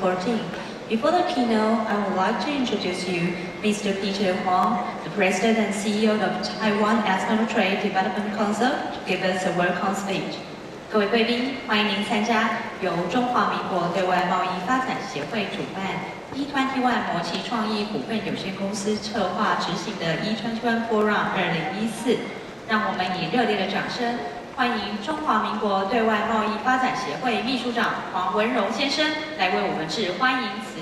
2014. Before the keynote, I would like to introduce you Mr. Peter Huang, the President and CEO of Taiwan External Trade Development Council, to give us a welcome speech. 各位贵宾，欢迎您参加由中华民国对外贸易发展协会主办、E21魔奇创意股份有限公司策划执行的E21 Forum 2014。让我们以热烈的掌声欢迎中华民国对外贸易发展协会秘书长黄文荣先生来为我们致欢迎词。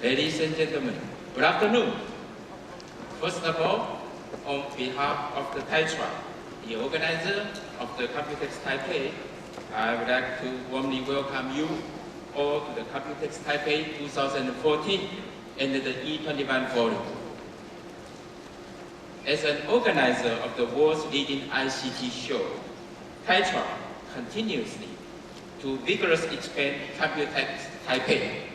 Ladies and gentlemen, good afternoon. First of all, on behalf of the Taiwan, the organizer of the Computex Taipei, I would like to warmly welcome you all to the Computex Taipei 2014 and the E21 Forum. As an organizer of the world's leading ICT show, Taiwan continuously to vigorously expand Computex Taipei.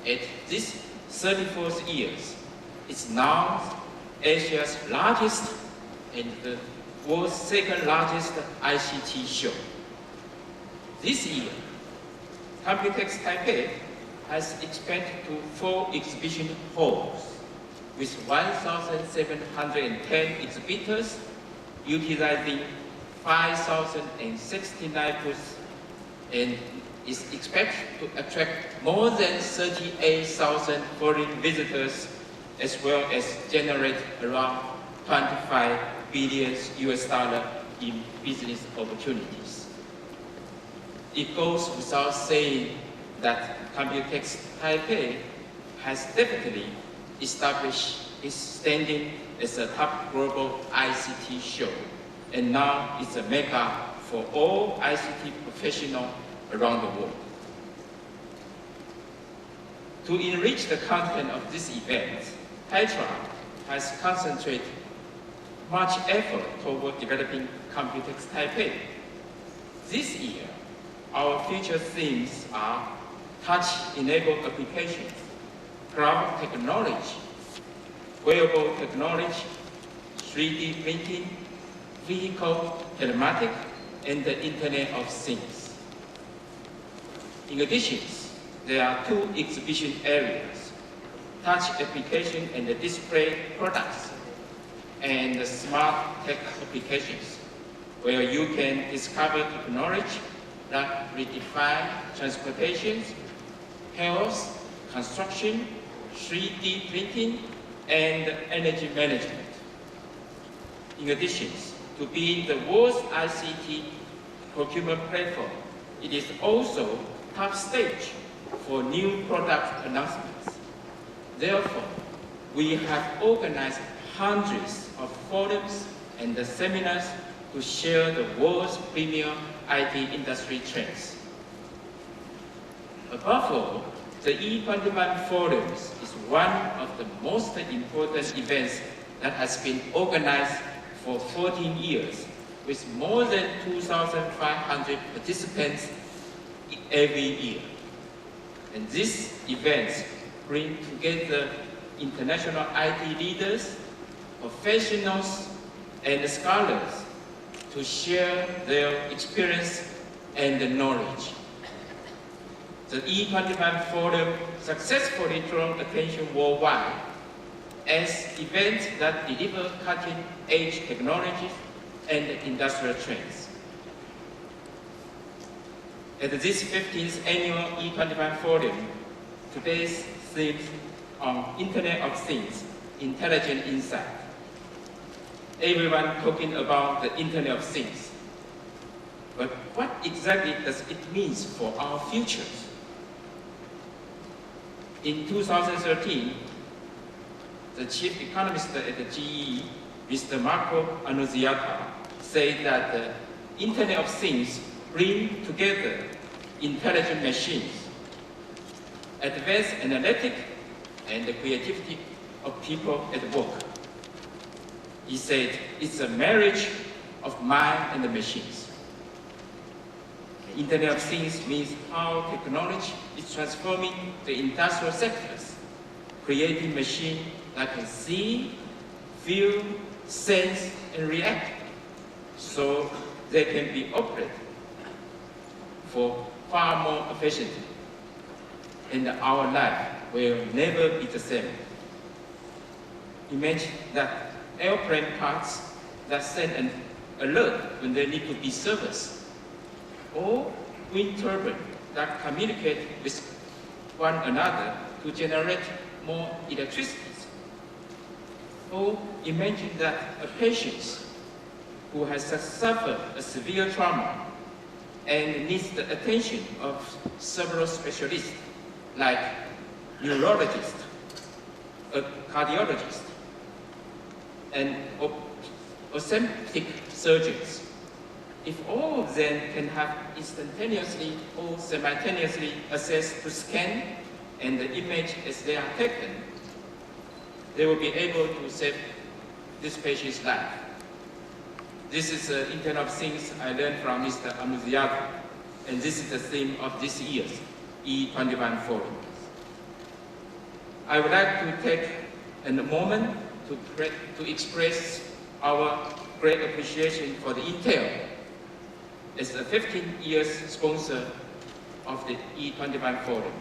At this 34th year, it's now Asia's largest and the world's second largest ICT show. This year, Computex Taipei has expanded to 4 exhibition halls with 1,710 exhibitors utilizing 5,069 booths and is expected to attract more than 38,000 foreign visitors as well as generate around $25 billion in business opportunities. It goes without saying that Computex Taipei has definitely established its standing as a top global ICT show, and now it's a mecca for all ICT professionals around the world. To enrich the content of this event, Taiwan has concentrated much effort toward developing Computex Taipei. This year, our future themes are touch-enabled applications, cloud technology, wearable technology, 3D printing, vehicle telematics, and the Internet of Things. In addition, there are 2 exhibition areas, touch application and display products, and smart tech applications, where you can discover technology that redefine transportation, health, construction, 3D printing, and energy management. In addition to being the world's ICT procurement platform, it is also top stage for new product announcements. Therefore, we have organized hundreds of forums and seminars to share the world's premier IT industry trends. Above all, the E21 Forums is one of the most important events that has been organized for 14 years with more than 2,500 participants every year. And these events bring together international IT leaders, professionals, and scholars to share their experience and knowledge. The E21 Forum successfully drew attention worldwide as events that deliver cutting-edge technologies and industrial trends. At this 15th annual E21 Forum, today's theme on Internet of Things, Intelligent Insight. Everyone talking about the Internet of Things. But what exactly does it mean for our futures? In 2013, the chief economist at the GE, Mr. Marco Annunziata, said that the Internet of Things bring together intelligent machines, advanced analytics, and the creativity of people at work. He said, it's a marriage of mind and the machines. The Internet of Things means how technology is transforming the industrial sectors, creating machines that can see, feel, sense, and react, so they can be operated for far more efficiently. And our life will never be the same. Imagine that airplane parts that send an alert when they need to be serviced, or wind turbine that communicate with one another to generate more electricity. Or imagine that a patient who has suffered a severe trauma and needs the attention of several specialists like neurologist, a cardiologist, and orthopedic surgeons. If all of them can have instantaneously or simultaneously access to scan and the image as they are taken, they will be able to save this patient's life. This is the Internet of Things I learned from Mr. Amuziago, and this is the theme of this year's E21 Forum. I would like to take a moment to express our great appreciation for the Intel as a 15 years sponsor of the E21 Forum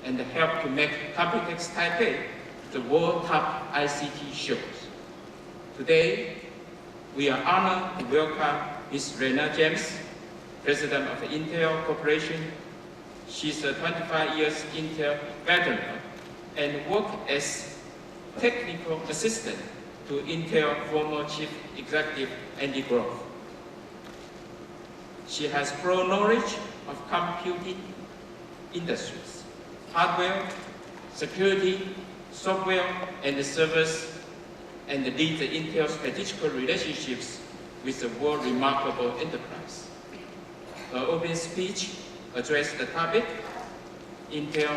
and help to make Computex Taipei the world top ICT shows. Today, we are honored to welcome Ms. Rena James, President of the Intel Corporation. She's a 25 years Intel veteran and worked as technical assistant to Intel former Chief Executive Andy Grove. She has pro knowledge of computing industries, hardware, security, software, and the service, and lead the Intel strategic relationships with the world remarkable enterprise. Her opening speech addressed the topic, Intel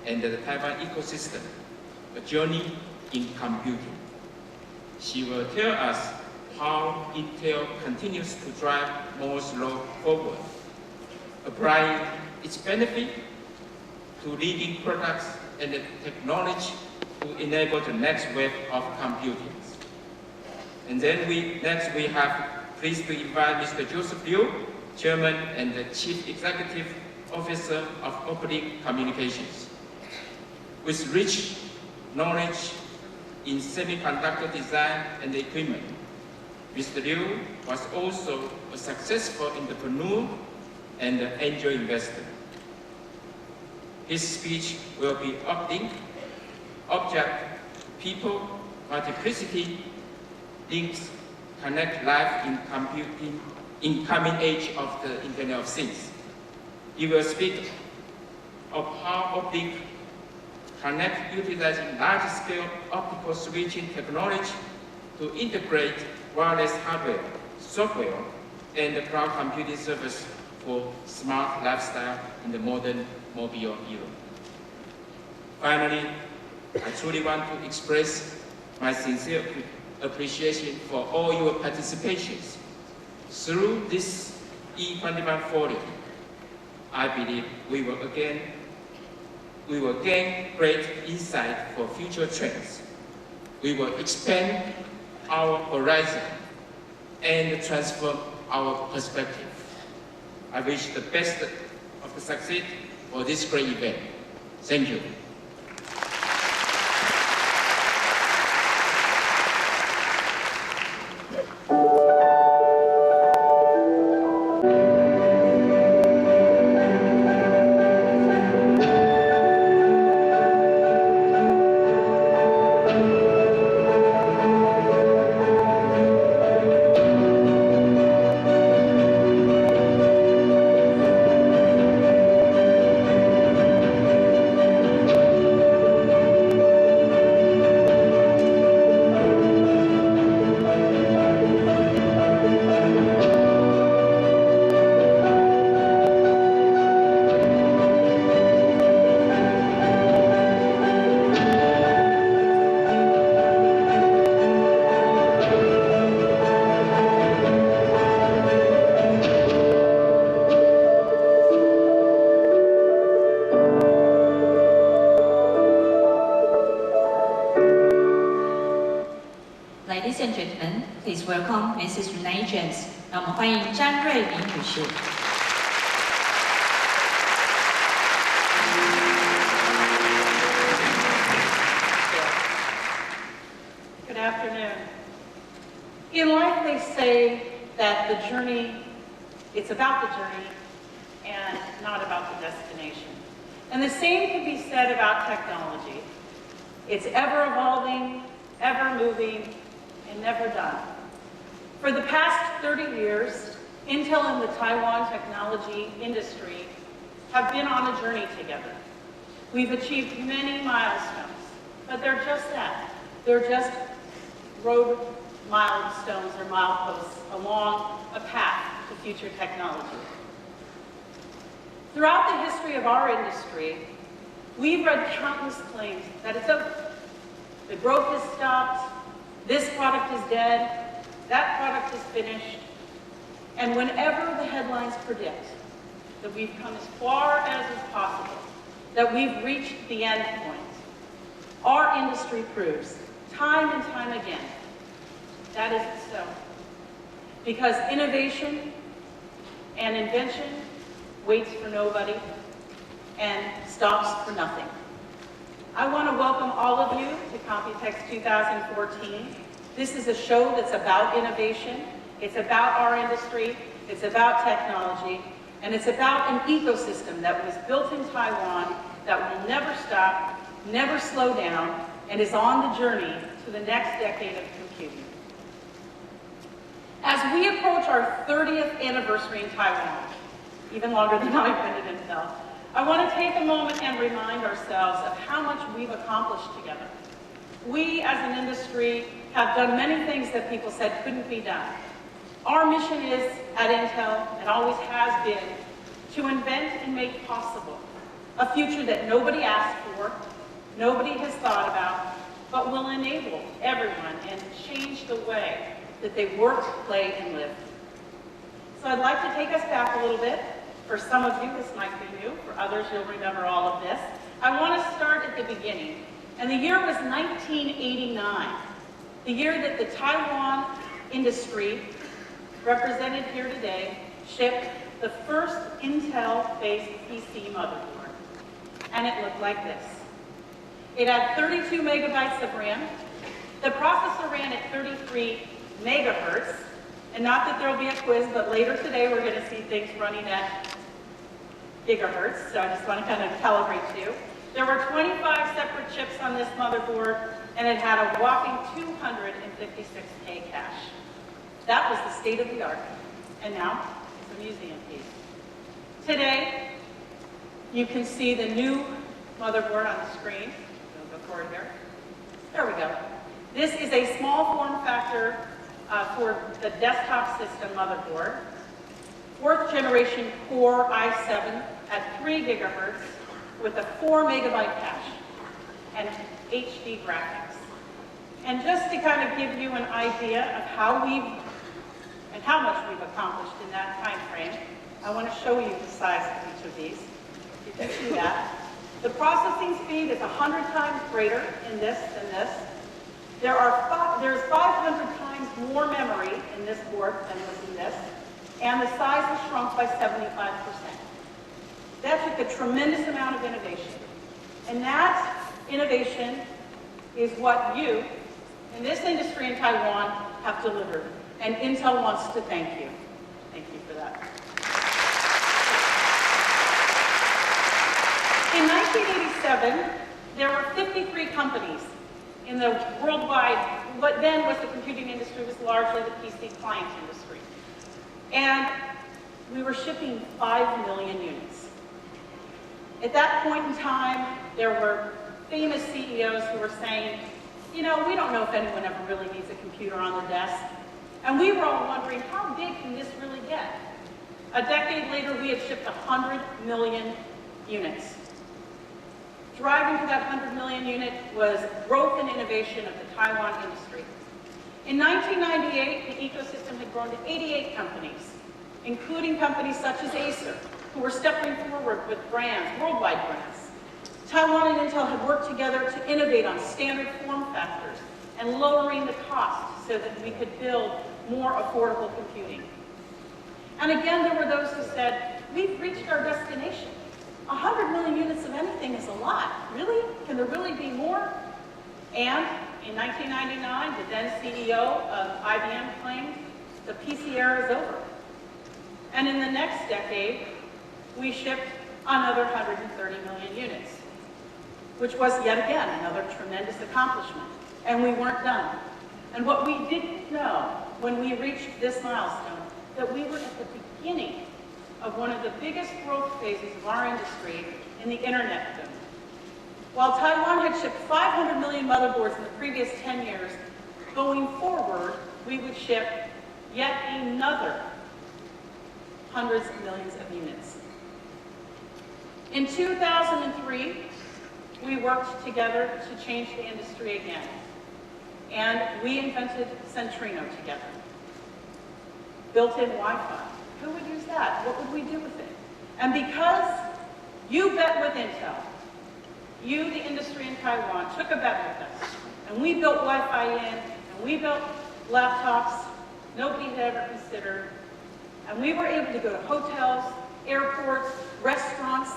and the Taiwan ecosystem, a journey in computing. She will tell us how Intel continues to drive Moore's law forward, applying its benefit to leading products and the technology to enable the next wave of computing. And then next we have pleased to invite Mr. Joseph Liu, Chairman and the Chief Executive Officer of Opening Communications. With rich knowledge in semiconductor design and equipment, Mr. Liu was also a successful entrepreneur and an angel investor. His speech will be uplink, object, people, multiplicity, links, connect life in computing, in coming age of the Internet of Things. He will speak of how uplink connect utilizing large-scale optical switching technology to integrate wireless hardware, software, and the cloud computing service for smart lifestyle in the modern mobile era. Finally, I truly want to express my sincere appreciation for all your participations. Through this E21 Forum, I believe we will gain great insight for future trends. We will expand our horizon and transform our perspective. I wish the best of the success for this great event. Thank you. Ladies and gentlemen, please welcome Mrs. Renee James. 让我们欢迎詹瑞琳女士。Good afternoon. In life, they say that the journey, it's about the journey and not about the destination. And the same can be said about technology. It's ever evolving, ever moving, and never done. For the past 30 years, Intel and the Taiwan technology industry have been on a journey together. We've achieved many milestones, but they're just that. They're just road milestones or mileposts along a path to future technology. Throughout the history of our industry, we've read countless claims that it's over. The growth has stopped, this product is dead, that product is finished, and whenever the headlines predict that we've come as far as is possible, that we've reached the end point, our industry proves time and time again that isn't so. Because innovation and invention waits for nobody and stops for nothing. I want to welcome all of you to Computex 2014. This is a show that's about innovation, it's about our industry, it's about technology, and it's about an ecosystem that was built in Taiwan that will never stop, never slow down, and is on the journey to the next decade of computing. As we approach our 30th anniversary in Taiwan, even longer than I've been at Intel, I want to take a moment and remind ourselves of how much we've accomplished together. We, as an industry, have done many things that people said couldn't be done. Our mission is, at Intel, and always has been, to invent and make possible a future that nobody asked for, nobody has thought about, but will enable everyone and change the way that they work, play, and live. So I'd like to take us back a little bit. For some of you, this might be new. For others, you'll remember all of this. I want to start at the beginning. And the year was 1989, the year that the Taiwan industry, represented here today, shipped the first Intel-based PC motherboard. And it looked like this. It had 32 megabytes of RAM. The processor ran at 33 megahertz. And not that there'll be a quiz, but later today we're going to see things running at gigahertz. So I just want to kind of calibrate you. There were 25 separate chips on this motherboard, and it had a whopping 256K cache. That was the state of the art. And now it's a museum piece. Today, you can see the new motherboard on the screen. Go forward here. There we go. This is a small form factor for the desktop system motherboard. 4th generation Core i7 at 3 gigahertz with a 4 megabyte cache and HD graphics. And just to kind of give you an idea of how much we've accomplished in that time frame, I want to show you the size of each of these. You can see that. The processing speed is 100 times greater in this than this. There's 500 times more memory in this board than was in this, and the size has shrunk by 75%. That took a tremendous amount of innovation. And that innovation is what you, in this industry in Taiwan, have delivered. And Intel wants to thank you. Thank you for that. In 1987, there were 53 companies in the worldwide, what then was the computing industry was largely the PC client industry. And we were shipping 5 million units. At that point in time, there were famous CEOs who were saying, you know, we don't know if anyone ever really needs a computer on the desk. And we were all wondering, how big can this really get? A decade later, we had shipped 100 million units. Driving to that 100 million unit was growth and innovation of the Taiwan industry. In 1998, the ecosystem had grown to 88 companies, including companies such as Acer, who were stepping forward with brands, worldwide brands. Taiwan and Intel had worked together to innovate on standard form factors, and lowering the cost so that we could build more affordable computing. And again, there were those who said, we've reached our destination. 100 million units of anything is a lot. Really? Can there really be more? And in 1999, the then CEO of IBM claimed the PC era is over. And in the next decade, we shipped another 130 million units, which was yet again another tremendous accomplishment. And we weren't done. And what we didn't know when we reached this milestone, that we were at the beginning of one of the biggest growth phases of our industry in the internet boom. While Taiwan had shipped 500 million motherboards in the previous 10 years, going forward, we would ship yet another hundreds of millions of units. In 2003, we worked together to change the industry again. And we invented Centrino together. Built-in Wi-Fi. Who would use that? What would we do with it? And because you bet with Intel, you, the industry in Taiwan, took a bet with us. And we built Wi-Fi in, and we built laptops nobody had ever considered. And we were able to go to hotels, airports, restaurants,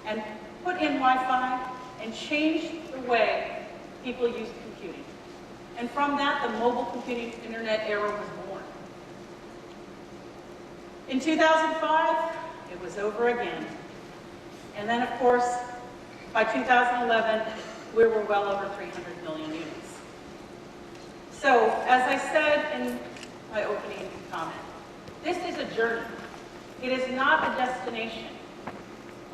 and put in Wi-Fi and change the way people use computing. And from that, the mobile computing internet era was born. In 2005, it was over again. And then, of course, by 2011, we were well over 300 million units. So, as I said in my opening comment, this is a journey. It is not a destination.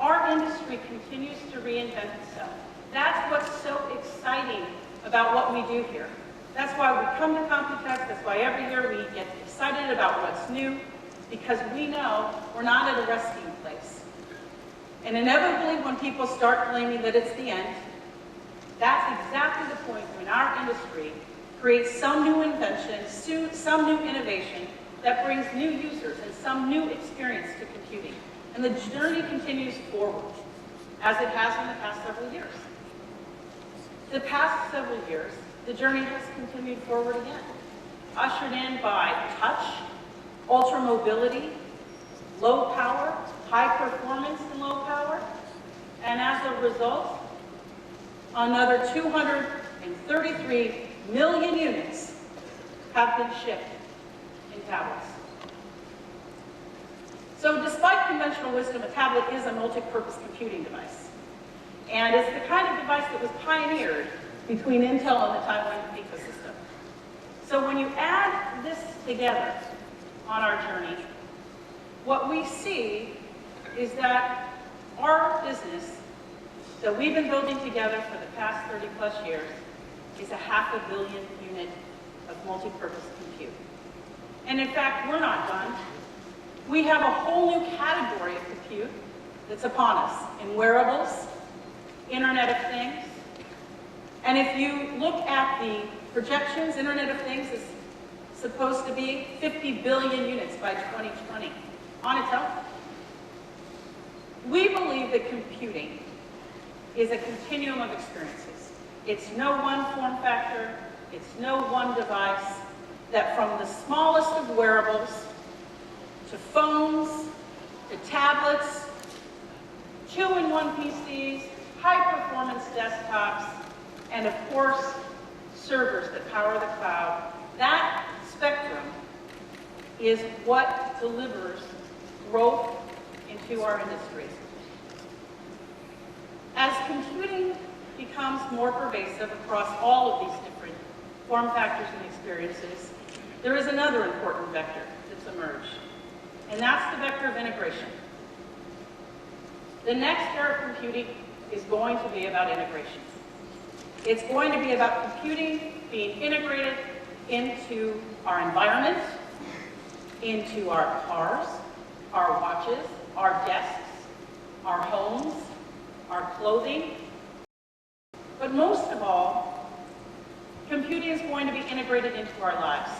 Our industry continues to reinvent itself. That's what's so exciting about what we do here. That's why we come to Computex. That's why every year we get excited about what's new, because we know we're not at a resting place. And inevitably, when people start claiming that it's the end, that's exactly the point when our industry creates some new invention, some new innovation that brings new users and some new experience to computing. And the journey continues forward, as it has in the past several years. The past several years, the journey has continued forward again, ushered in by touch, ultra mobility, low power, high performance and low power, and as a result, another 233 million units have been shipped in tablets. So despite conventional wisdom, a tablet is a multi-purpose computing device. And it's the kind of device that was pioneered between Intel and the Taiwan ecosystem. So when you add this together on our journey, what we see is that our business that we've been building together for the past 30 plus years is a 500 million unit of multi-purpose compute. And in fact, we're not done. We have a whole new category of compute that's upon us in wearables, Internet of Things. And if you look at the projections, Internet of Things is supposed to be 50 billion units by 2020 on its own. We believe that computing is a continuum of experiences. It's no one form factor, it's no one device, that from the smallest of wearables to phones, to tablets, 2-in-1 PCs, high-performance desktops, and of course, servers that power the cloud. That spectrum is what delivers growth into our industry. As computing becomes more pervasive across all of these different form factors and experiences, there is another important vector that's emerged, and that's the vector of integration. The next era of computing is going to be about integration. It's going to be about computing being integrated into our environment, into our cars, our watches, our desks, our homes, our clothing. But most of all, computing is going to be integrated into our lives.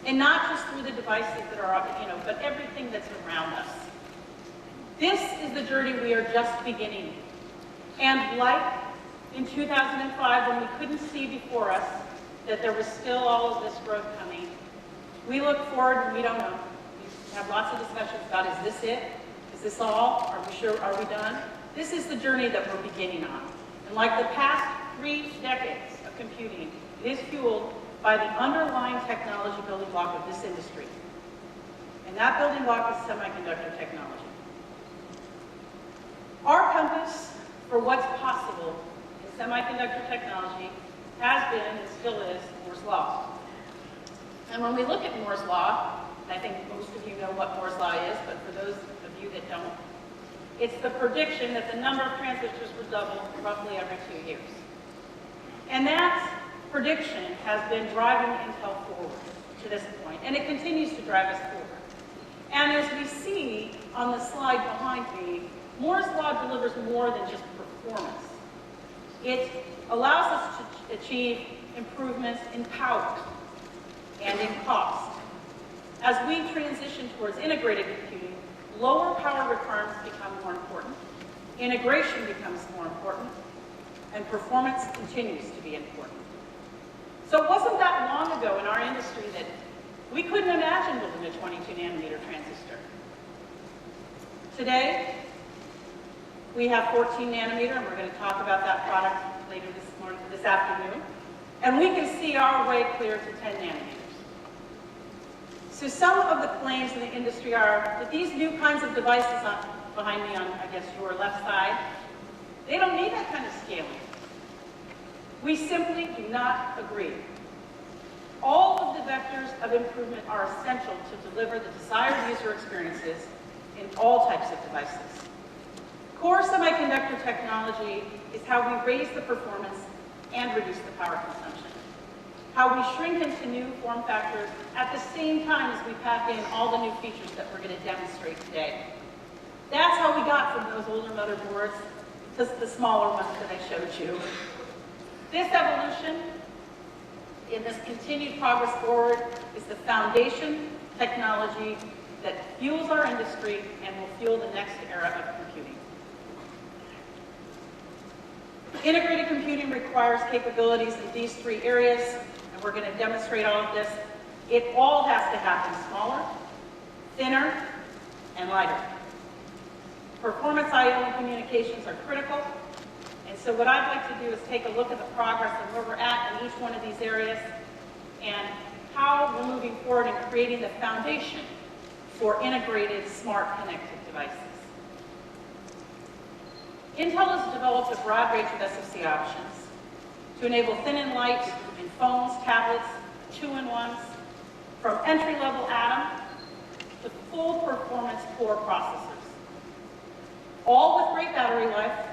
And not just through the devices that are, but everything that's around us. This is the journey we are just beginning. And like in 2005, when we couldn't see before us, that there was still all of this growth coming. We look forward and we don't know. We have lots of discussions about, is this it? Is this all? Are we sure? Are we done? This is the journey that we're beginning on. And like the past 3 decades of computing, it is fueled by the underlying technology building block of this industry. And that building block is semiconductor technology. Our compass for what's possible in semiconductor technology has been and still is Moore's Law. And when we look at Moore's Law, I think most of you know what Moore's Law is, but for those of you that don't, it's the prediction that the number of transistors will double roughly every 2 years. And that prediction has been driving Intel forward to this point, and it continues to drive us forward. And as we see on the slide behind me, Moore's Law delivers more than just performance. It allows us to achieve improvements in power and in cost. As we transition towards integrated computing, lower power requirements become more important, integration becomes more important, and performance continues to be important. So it wasn't that long ago in our industry that we couldn't imagine building a 22 nanometer transistor. Today, we have 14 nanometer, and we're going to talk about that product later this afternoon. And we can see our way clear to 10 nanometers. So some of the claims in the industry are that these new kinds of devices behind me on, I guess, your left side, they don't need that kind of scaling. We simply do not agree. All of the vectors of improvement are essential to deliver the desired user experiences in all types of devices. Core semiconductor technology is how we raise the performance and reduce the power consumption. How we shrink into new form factors at the same time as we pack in all the new features that we're going to demonstrate today. That's how we got from those older motherboards to the smaller ones that I showed you. This evolution in this continued progress forward is the foundation technology that fuels our industry and will fuel the next era of computing. Integrated computing requires capabilities in these 3 areas, and we're going to demonstrate all of this. It all has to happen smaller, thinner, and lighter. Performance I/O and communications are critical, and so what I'd like to do is take a look at the progress and where we're at in each one of these areas and how we're moving forward in creating the foundation for integrated, smart, connected devices. Intel has developed a broad range of SoC options to enable thin and light in phones, tablets, 2-in-1s, from entry-level Atom to full performance core processors. All with great battery life,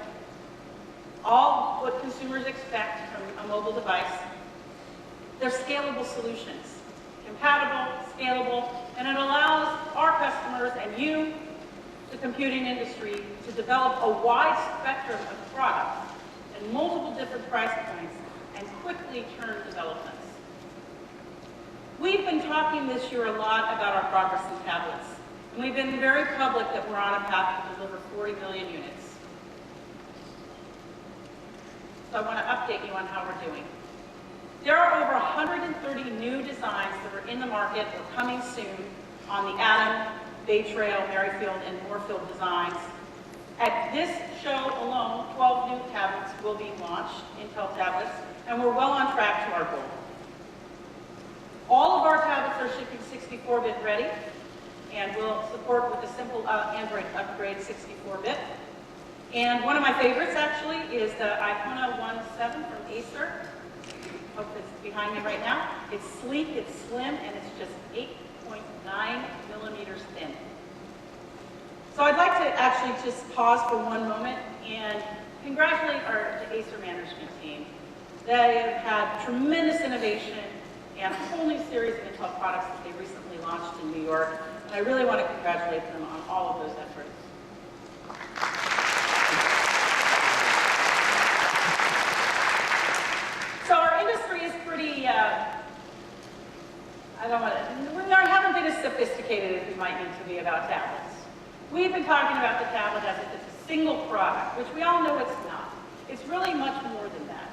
all what consumers expect from a mobile device. They're scalable solutions, compatible, scalable, and it allows our customers and you, the computing industry, to develop a wide spectrum of products and multiple different price points and quickly turn developments. We've been talking this year a lot about our progress in tablets, and we've been very public that we're on a path to deliver 40 million units. So I want to update you on how we're doing. There are over 130 new designs that are in the market or coming soon on the Atom, Bay Trail, Merrifield, and Moorfield designs. At this show alone, 12 new tablets will be launched, Intel tablets, and we're well on track to our goal. All of our tablets are shipping 64-bit ready, and will support with a simple Android upgrade 64-bit. And one of my favorites, actually, is the Icona 1.7 from Acer. Hope it's behind me right now. It's sleek, it's slim, and it's just 8.9 millimeters thin. So I'd like to actually just pause for one moment and congratulate the Acer management team. They have had tremendous innovation and a whole new series of Intel products that they recently launched in New York. And I really want to congratulate them on all of those efforts. So our industry is pretty, we haven't been as sophisticated as we might need to be about tablets. We've been talking about the tablet as if it's a single product, which we all know it's not. It's really much more than that.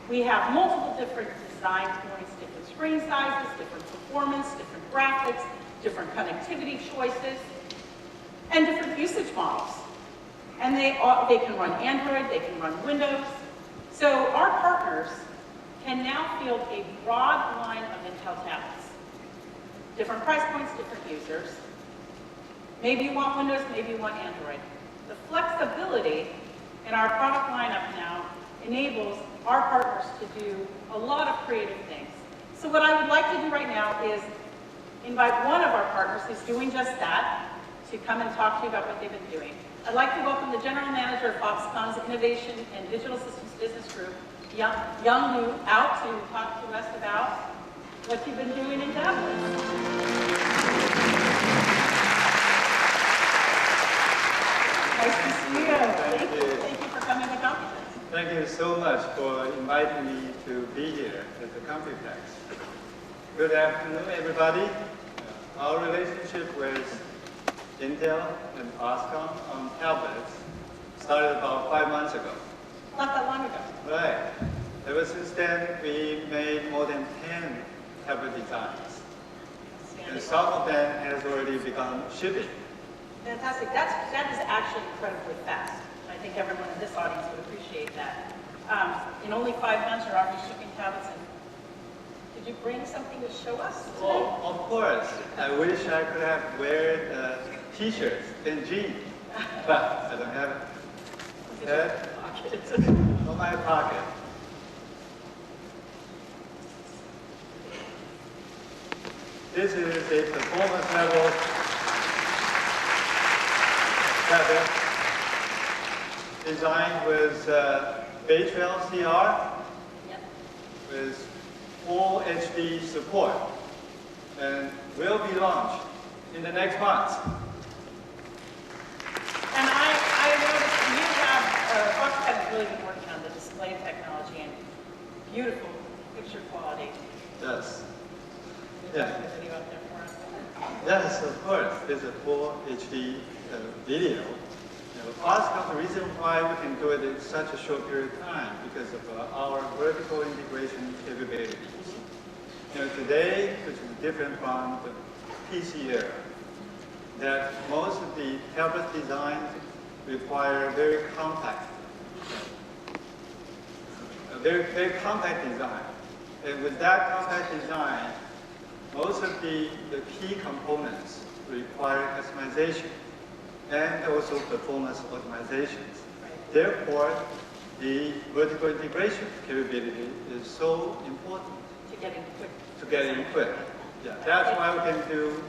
We have multiple different design points, different screen sizes, different performance, different graphics, different connectivity choices, and different usage models. And they can run Android, they can run Windows. So our partners can now field a broad line of Intel tablets. Different price points, different users. Maybe you want Windows, maybe you want Android. The flexibility in our product lineup now enables our partners to do a lot of creative things. So what I would like to do right now is invite one of our partners who's doing just that to come and talk to you about what they've been doing. I'd like to welcome the General Manager of Foxconn's Innovation and Digital Systems Business Group, Young Lu, out to talk to us about what you've been doing in tablets. Nice to see you. Thank you. Thank you for coming to Computex. Thank you so much for inviting me to be here at the Computex. Good afternoon, everybody. Our relationship with Intel and Foxconn on tablets started about 5 months ago. Not that long ago. Right. Ever since then, we made more than 10 tablet designs. And some of them has already begun shipping. Fantastic. That is actually incredibly fast. I think everyone in this audience would appreciate that. In only 5 months, you're already shipping tablets. And did you bring something to show us today? Oh, of course. I wish I could have wear t-shirts and jeans, but I don't have it. Okay. On my pocket. This is a performance level tablet designed with Broadwell CR with full HD support, and will be launched in the next month. And I noticed you have, Foxconn has really been working on the display technology and beautiful picture quality. Yes. Can you Yeah. put the video up there for us? Yes, of course. There's a full HD video. Foxconn, the reason why we can do it in such a short period of time because of our vertical integration capabilities. Today, which is different from the PC era, that most of the tablet designs require very compact, a very compact design. And with that compact design, most of the key components require customization and also performance optimizations. Therefore, the vertical integration capability is so important. To get in quick. Yeah, that's why we can do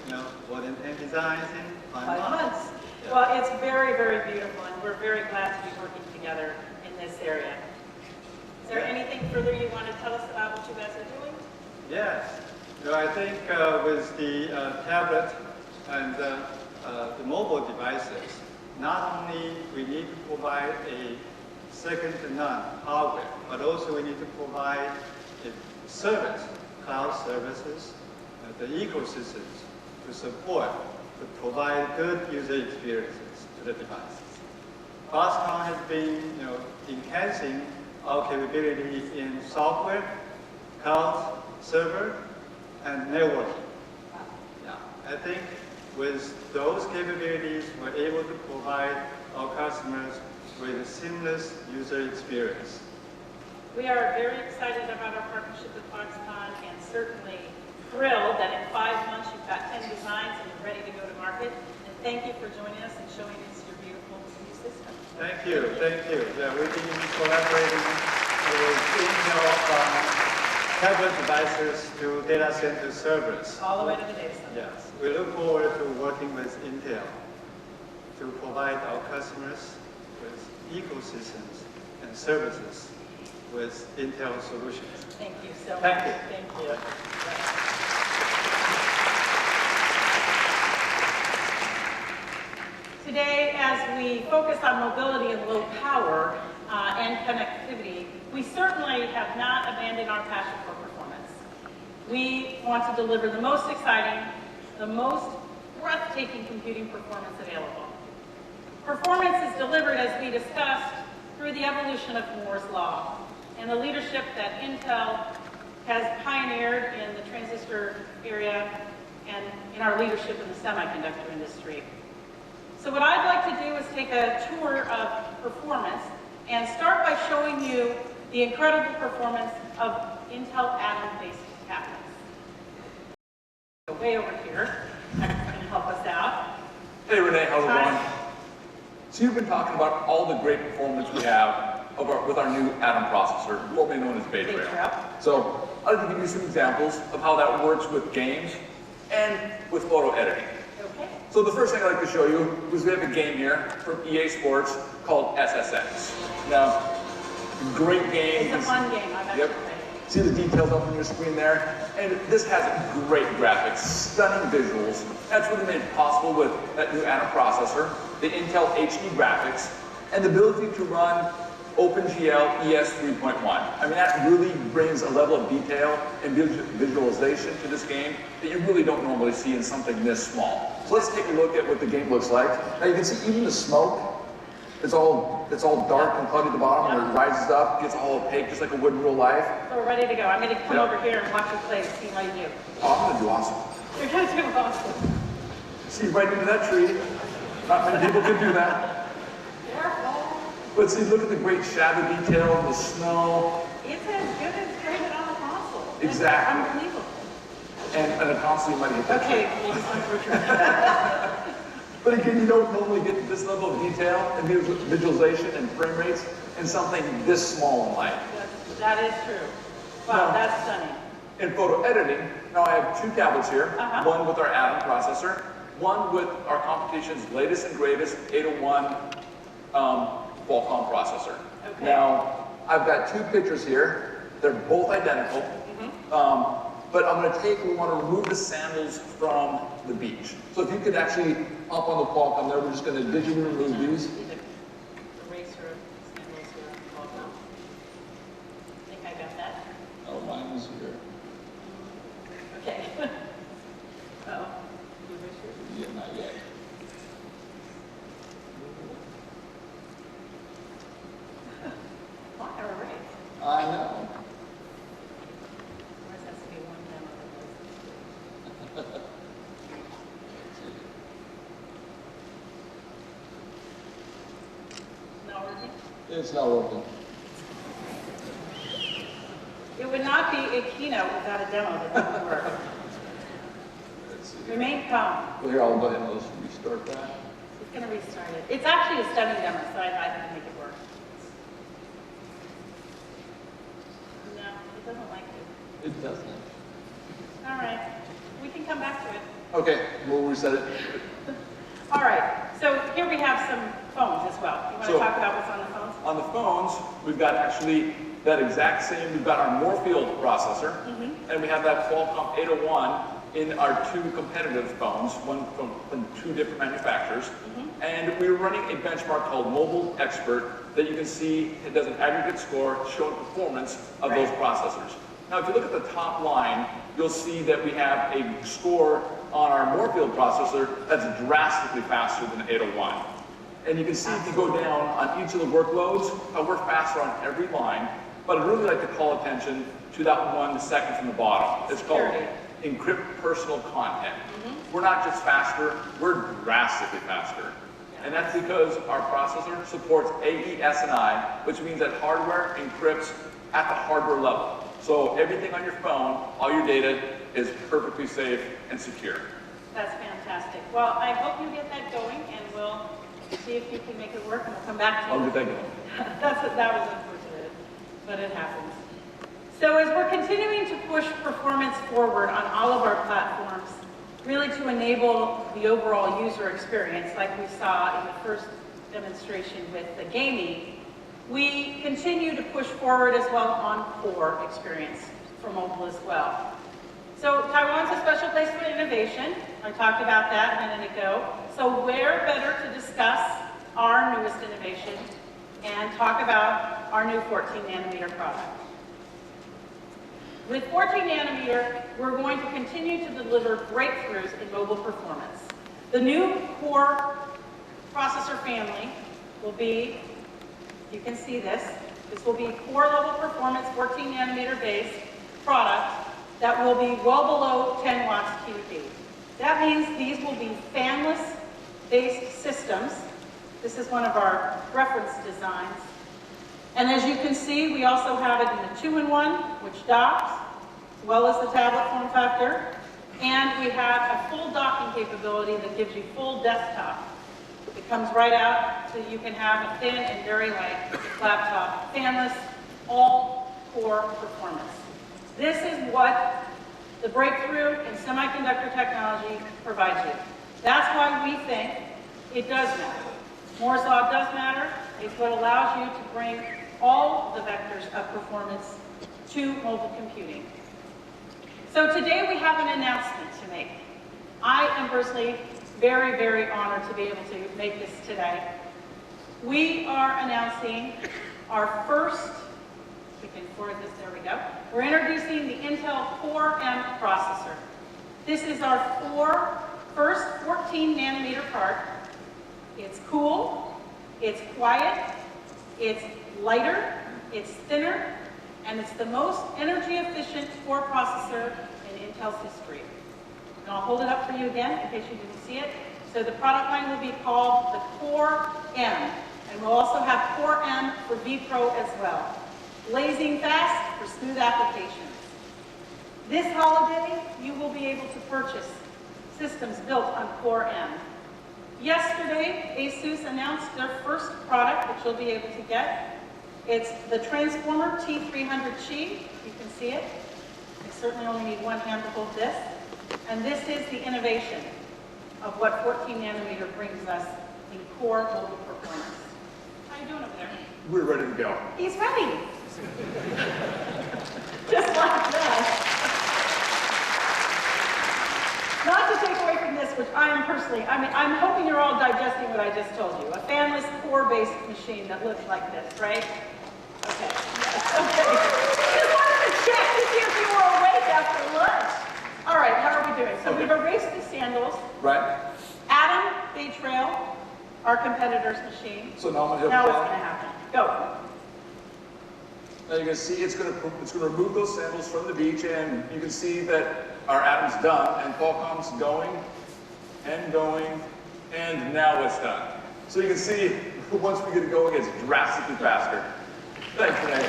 more than 10 designs in 5 months. Yeah. Well, it's very, very beautiful, and we're very glad to be working together in this area. Is there anything further you want to tell us about what you guys are doing? Yes. I think with the tablet and the mobile devices, not only we need to provide a second-to-none hardware, but also we need to provide a service, cloud services, the ecosystems to support, to provide good user experiences to the devices. Foxconn has been enhancing our capability in software, cloud server, and networking. Yeah, I think with those capabilities, we're able to provide our customers with a seamless user experience. We are very excited about our partnership with Foxconn and certainly thrilled that in 5 months you've got 10 designs and you're ready to go to market. And thank you for joining us and showing us your beautiful new system. Thank you, thank you. Yeah, we've been collaborating with Intel from tablet devices to data center servers. All the way to the data center. Yes, we look forward to working with Intel to provide our customers with ecosystems and services with Intel solutions. Thank you so much. Thank you. Thank you. Today, as we focus on mobility and low power and connectivity, we certainly have not abandoned our passion for performance. We want to deliver the most exciting, the most breathtaking computing performance available. Performance is delivered, as we discussed, through the evolution of Moore's Law and the leadership that Intel has pioneered in the transistor area and in our leadership in the semiconductor industry. So what I'd like to do is take a tour of performance and start by showing you the incredible performance of Intel Atom-based tablets. Way over here, that's going to help us out. Hey Renee, how's it going? So you've been talking about all the great performance we have with our new Atom processor, formerly known as Bay Trail. So I'd like to give you some examples of how that works with games and with photo editing. Okay. So the first thing I'd like to show you is we have a game here from EA Sports called SSX. Now, great game. It's a fun game. I've actually played it. See the details up on your screen there? And this has great graphics, stunning visuals. That's really made possible with that new Atom processor, the Intel HD graphics, and the ability to run OpenGL ES 3.1. I mean, that really brings a level of detail and visualization to this game that you really don't normally see in something this small. So let's take a look at what the game looks like. Now you can see even the smoke, it's all dark and cloudy at the bottom, and it rises up, gets all opaque, just like it would in real life. So we're ready to go. I'm going to come over here and watch you play and see how you do. Oh, I'm gonna do awesome. You're going to do awesome. See right into that tree. Not many people can do that. Careful. But see, look at the great shadow detail, the snow. It's as good as playing it on the console. Exactly. It's unbelievable. And a console you might hit that Okay, tree. we'll just for sure. But again, you don't normally get this level of detail and visualization and frame rates in something this small in life. That is true. Wow, No. that's stunning. In photo editing, now I have two tablets here, one with our Atom processor, one with our competition's latest and greatest 801 Qualcomm processor. Okay. Now, I've got two pictures here. They're both identical. But I'm going to we want to remove the sandals from the beach. So if you could actually hop on the Qualcomm there, we're just going to digitally remove these. Eraser sandals here on Qualcomm. I think I got that. Oh, mine is here. Okay. Uh-oh. Yeah, not yet. Why are we? I know. There has to be one demo that does this. Not working? It's not working. It would not be a keynote without a demo that doesn't work. Let's see. Remain calm. Well, here, I'll go ahead and let's restart that. It's going to restart it. It's actually a stunning demo, so I can make it work. No, it doesn't like it. It doesn't. All right. We can come back to it. Okay, we'll reset it. All right. So here we have some phones as well. You want to So- talk about what's on the phones? On the phones, we've got actually that exact same, we've got our Moorfield processor, and we have that Qualcomm 801 in our two competitive phones, one from two different manufacturers. And we were running a benchmark called Mobile Expert that you can see it does an aggregate score showing performance of those processors. Now, if you look at the top line, you'll see that we have a score on our Moorfield processor that's drastically faster than 801. And you can see if you go down on each of the workloads, we're faster on every line, but I'd really like to call attention to that 1 second from the bottom. It's called encrypt personal content. We're not just faster, we're drastically faster. And that's because our processor supports AES&I, which means that hardware encrypts at the hardware level. So everything on your phone, all your data, is perfectly safe and secure. That's fantastic. Well, I hope you get that going, and we'll see if you can make it work, and we'll come back to you. I'll get that going. That was unfortunate, but it happens. So as we're continuing to push performance forward on all of our platforms, really to enable the overall user experience, like we saw in the first demonstration with the gaming, we continue to push forward as well on core experience for mobile as well. So Taiwan's a special place for innovation. I talked about that a minute ago. So where better to discuss our newest innovation and talk about our new 14 nanometer product. With 14 nanometer, we're going to continue to deliver breakthroughs in mobile performance. The new core processor family will be, you can see this will be core level performance, 14 nanometer base, product that will be well below 10 watts QD. That means these will be fanless-based systems. This is one of our reference designs. And as you can see, we also have it in a 2-in-1, which docks, as well as the tablet form factor. And we have a full docking capability that gives you full desktop. It comes right out so you can have a thin and very light laptop, fanless, all core performance. This is what the breakthrough in semiconductor technology provides you. That's why we think it does matter. Moore's Law does matter. It's what allows you to bring all the vectors of performance to mobile computing. So today we have an announcement to make. I am personally very, very honored to be able to make this today. We are announcing our first, we can forward this, there we go. We're introducing the Intel Core M processor. This is our first 14 nanometer part. It's cool, it's quiet, it's lighter, it's thinner, and it's the most energy efficient core processor in Intel's history. And I'll hold it up for you again in case you didn't see it. So the product line will be called the Core M, and we'll also have Core M for vPro as well. Blazing fast for smooth applications. This holiday, you will be able to purchase systems built on Core M. Yesterday, ASUS announced their first product that you'll be able to get. It's the Transformer T300Chi. You can see it. You certainly only need one hand to hold this. And this is the innovation of what 14 nanometer brings us in core mobile performance. How you doing over there? We're ready to go. He's ready. Just like that. Not to take away from this, which I am personally, I'm hoping you're all digesting what I just told you. A fanless core-based machine that looks like this, right? Okay. Okay. Just wanted to check to see if you were awake after lunch. All right, how are we doing? So we've erased the sandals. Right. Adam Baytrail, our competitor's machine. So now I'm going to Now what's going to happen? Go. Now you can see it's going to remove those sandals from the beach, and you can see that our Adam's done, and Qualcomm's going, and now it's done. So you can see once we get it going, it's drastically faster. Thanks, Renee.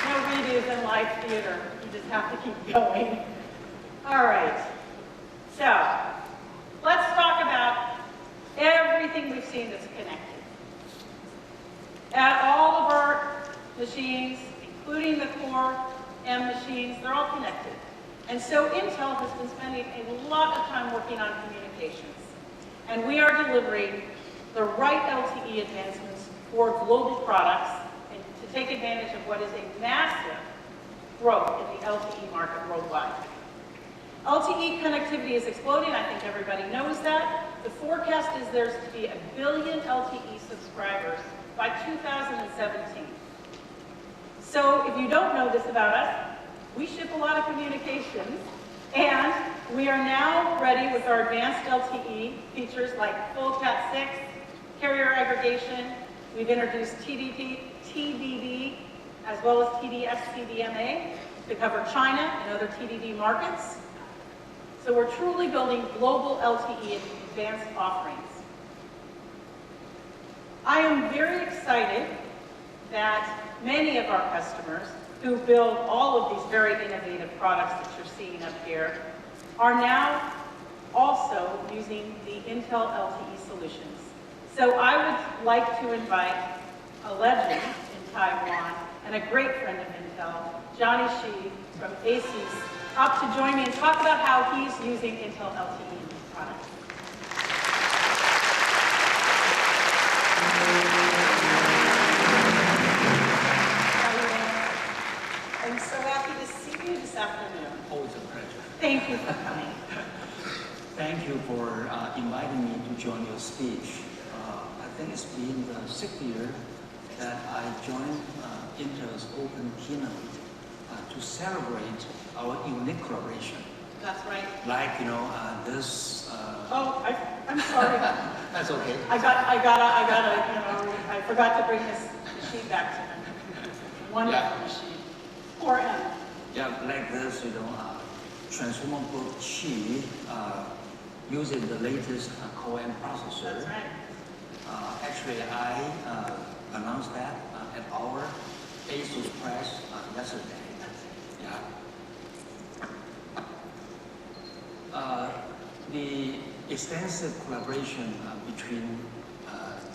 No redos in live theater. You just have to keep going. All right. So let's talk about everything we've seen that's connected. At all of our machines, including the Core M machines, they're all connected. And so Intel has been spending a lot of time working on communications. And we are delivering the right LTE advancements for global products and to take advantage of what is a massive growth in the LTE market worldwide. LTE connectivity is exploding. I think everybody knows that. The forecast is there's to be 1 billion LTE subscribers by 2017. So if you don't know this about us, we ship a lot of communications, and we are now ready with our advanced LTE features like full Cat6, carrier aggregation. We've introduced TDD as well as TD-SCDMA to cover China and other TDD markets. So we're truly building global LTE advanced offerings. I am very excited that many of our customers who build all of these very innovative products that you're seeing up here are now also using the Intel LTE solutions. So I would like to invite a legend in Taiwan and a great friend of Intel, Johnny Shi from ASUS, up to join me and talk about how he's using Intel LTE in his products. I'm so happy to see you this afternoon. Always a pleasure. Thank you for coming. Thank you for inviting me to join your speech. I think it's been the 6th year that I joined Intel's Open Keynote to celebrate our unique collaboration. That's right. Like, this. I'm sorry. That's okay. I forgot to bring this feedback to him. Wonderful machine. 4M. Yeah, like this, transformable chip using the latest Core-M processor. That's right. Actually, I announced that at our ASUS press yesterday. Yeah. The extensive collaboration between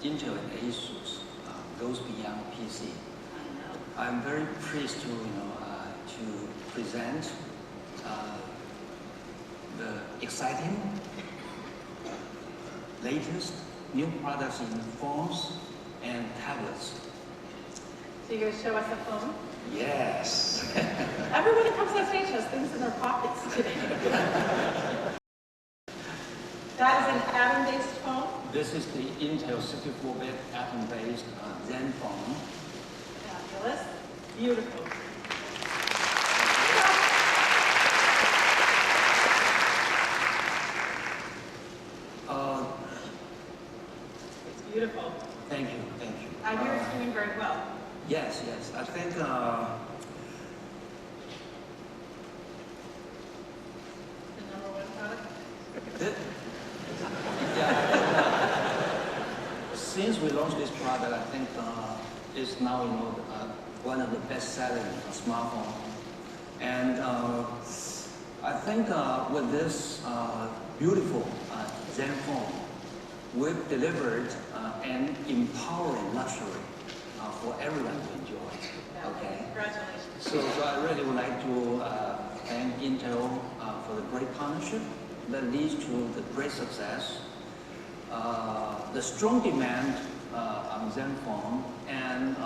Intel and ASUS goes beyond PC. I'm very pleased to present the exciting, latest new products in phones and tablets. So you're going to show us a phone? Yes. Everyone who comes on stage has things in their pockets today. That is an Atom-based phone? This is the Intel 64-bit Atom-based Zen phone. Fabulous. Beautiful. It's beautiful. Thank you, thank you. I hear it's doing very well. Yes, yes. I think The number one product? Since we launched this product, I think it's now one of the best-selling smartphones. And I think with this beautiful Zen phone, we've delivered an empowering luxury for everyone to enjoy. Okay. Congratulations. So I really would like to thank Intel for the great partnership that leads to the great success, the strong demand on Zen phone, and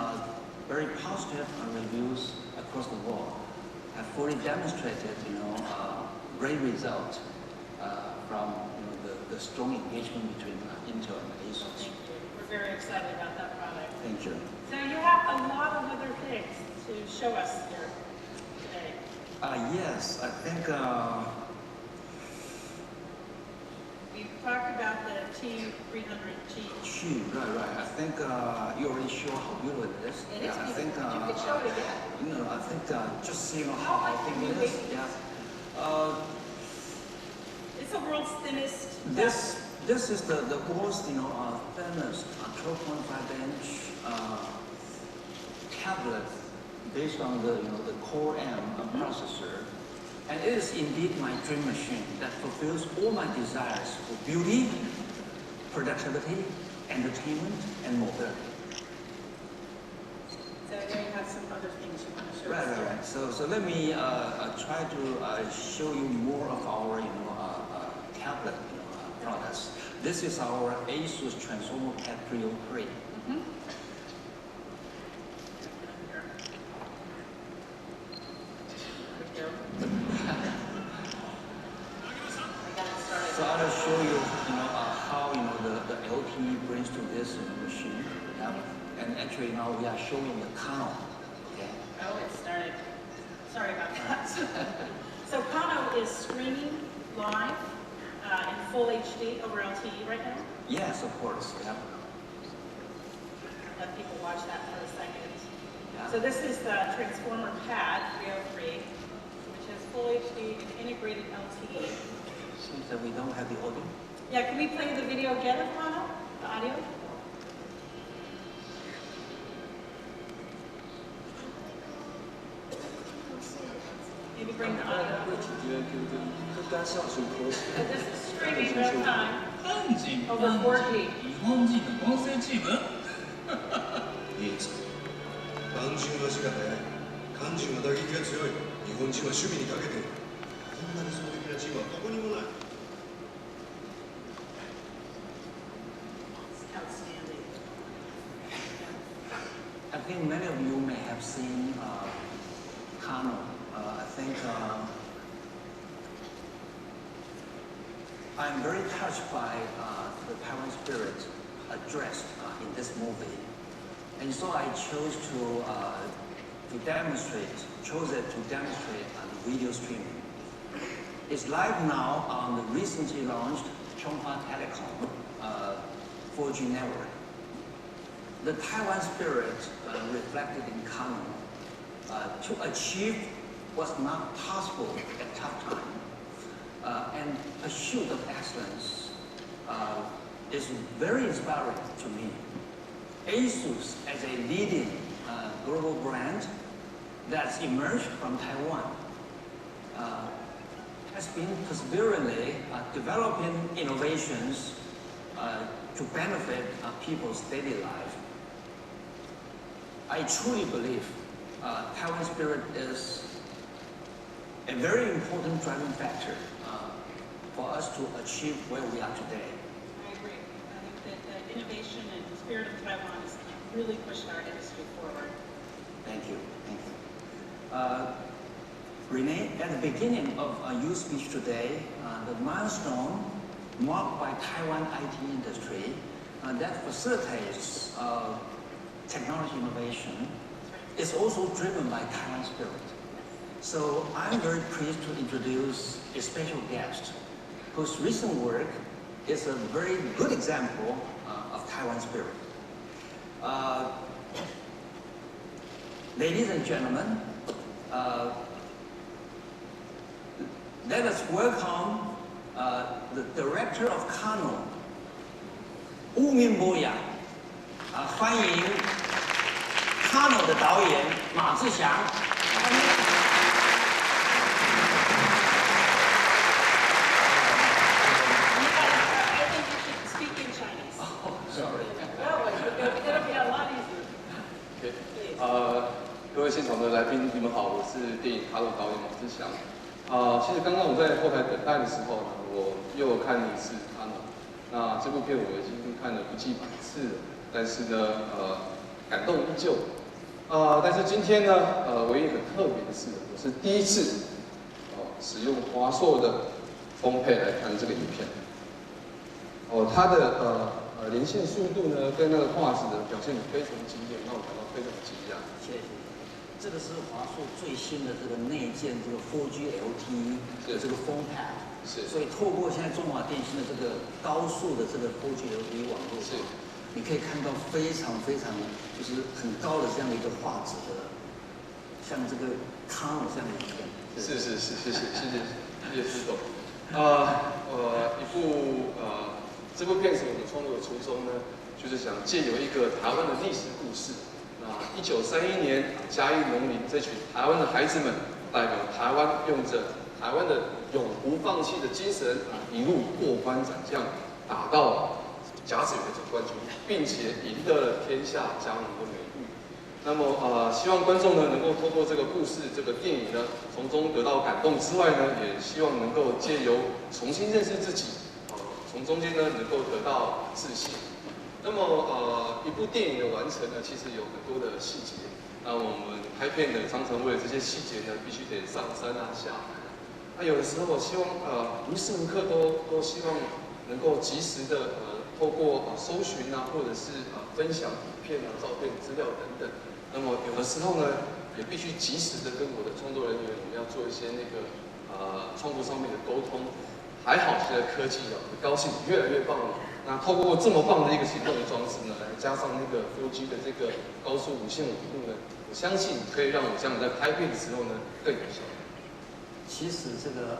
very positive reviews across the world have fully demonstrated, great results from the strong engagement between Intel and ASUS. Thank you. We're very excited about that product. Thank you. So you have a lot of other things to show us here today. Yes, I think. We've talked about the T300G. Right. I think you already showed how beautiful it is. It is I beautiful. think, You could show it again. I think just seeing how thin it is. Yeah. It's the world's thinnest. This is the world's thinnest 12.5-inch tablet based on the Core-M processor. And it is indeed my dream machine that fulfills all my desires for beauty, productivity, entertainment, and mobility. So there you have some other things you want to show us. Right. So let me try to show you more of our tablet products. This is our ASUS Transformer Pad 303. So I'll show you, how the LTE brings to this machine. Yeah. And actually now we are showing the Kano. Okay. Oh, it started. Sorry about that. So Kano is streaming live in full HD over LTE right now. Yes, of course. Yeah. Let people watch that for a second. Yeah. So this is the Transformer Pad 303, which has full HD and integrated LTE. Seems that we don't have the audio. Yeah, can we play the video again of Kano? The audio? Maybe bring the audio up. So this is streaming real time over 4G. 日本人の合成チームいいですか。単純は字が速い。肝心は打撃が強い。日本人は守備に長けている。こんな理想的なチームはどこにもない。Outstanding. I think many of you may have seen Kano. I think I'm very touched by the Taiwan spirit addressed in this movie, and so I chose to demonstrate video streaming. It's live now on the recently launched Chongqing Telecom 4G network. the Taiwan spirit reflected in Kano to achieve what's not possible at tough time and pursuit of excellence is very inspiring to me. ASUS as a leading global brand that's emerged from Taiwan has been perseveringly developing innovations to benefit people's daily life. I truly believe Taiwan spirit is a very important driving factor for us to achieve where we are today. I agree. I think that the innovation and the spirit of Taiwan has really pushed our industry forward. Thank you. Thank you. Renee, at the beginning of your speech today, the milestone marked by Taiwan IT industry that facilitates technology innovation is also driven by Taiwan spirit. So I'm very pleased to introduce a special guest whose recent work is a very good example of Taiwan spirit. Ladies and gentlemen, let us welcome the director of Kano, 吴明博雅，欢迎 Kano 的导演马志祥。I think you should speak in Chinese. Oh, sorry. It'll be a lot easier. Please. 各位现场的来宾，你们好，我是电影《卡鲁》导演马志祥。其实刚刚我在后台等待的时候呢，我又看了一次《卡鲁》。那这部片我已经看了不计100次了，但是呢，感动依旧。但是今天呢，唯一很特别的是，我是第一次使用华硕的丰配来看这个影片。它的连线速度呢，跟那个画质的表现非常惊艳，让我感到非常惊讶。谢谢。这个是华硕最新的这个内建这个 4G LTE 的这个 phone pad， 是，所以透过现在中华电信的这个高速的这个 4G LTE 网络，是，你可以看到非常就是很高的这样的一个画质的，像这个康这样的影片。谢谢施总。这部片子我们创作的初衷呢，就是想借由一个台湾的历史故事。1931年，嘉义农林这群台湾的孩子们，代表台湾，用着台湾的永不放弃的精神，一路过关斩将，打到甲子园的总冠军，并且赢得了天下佳能的美誉。那么希望观众呢能够透过这个故事、这个电影呢，从中得到感动之外呢，也希望能够借由重新认识自己，从中间呢能够得到自信。那么一部电影的完成呢，其实有很多的细节。那我们拍片的常常为了这些细节呢，必须得上山下海。那有的时候希望无时无刻都希望能够及时的透过搜寻或者是分享影片照片、资料等等。那么有的时候呢，也必须及时的跟我的创作人员，我们要做一些那个创作上面的沟通。还好现在科技很高兴越来越棒了。那透过这么棒的一个行动装置呢，来加上那个 4G 的这个高速无线网络呢，我相信可以让我这样在拍片的时候呢更有效。其实这个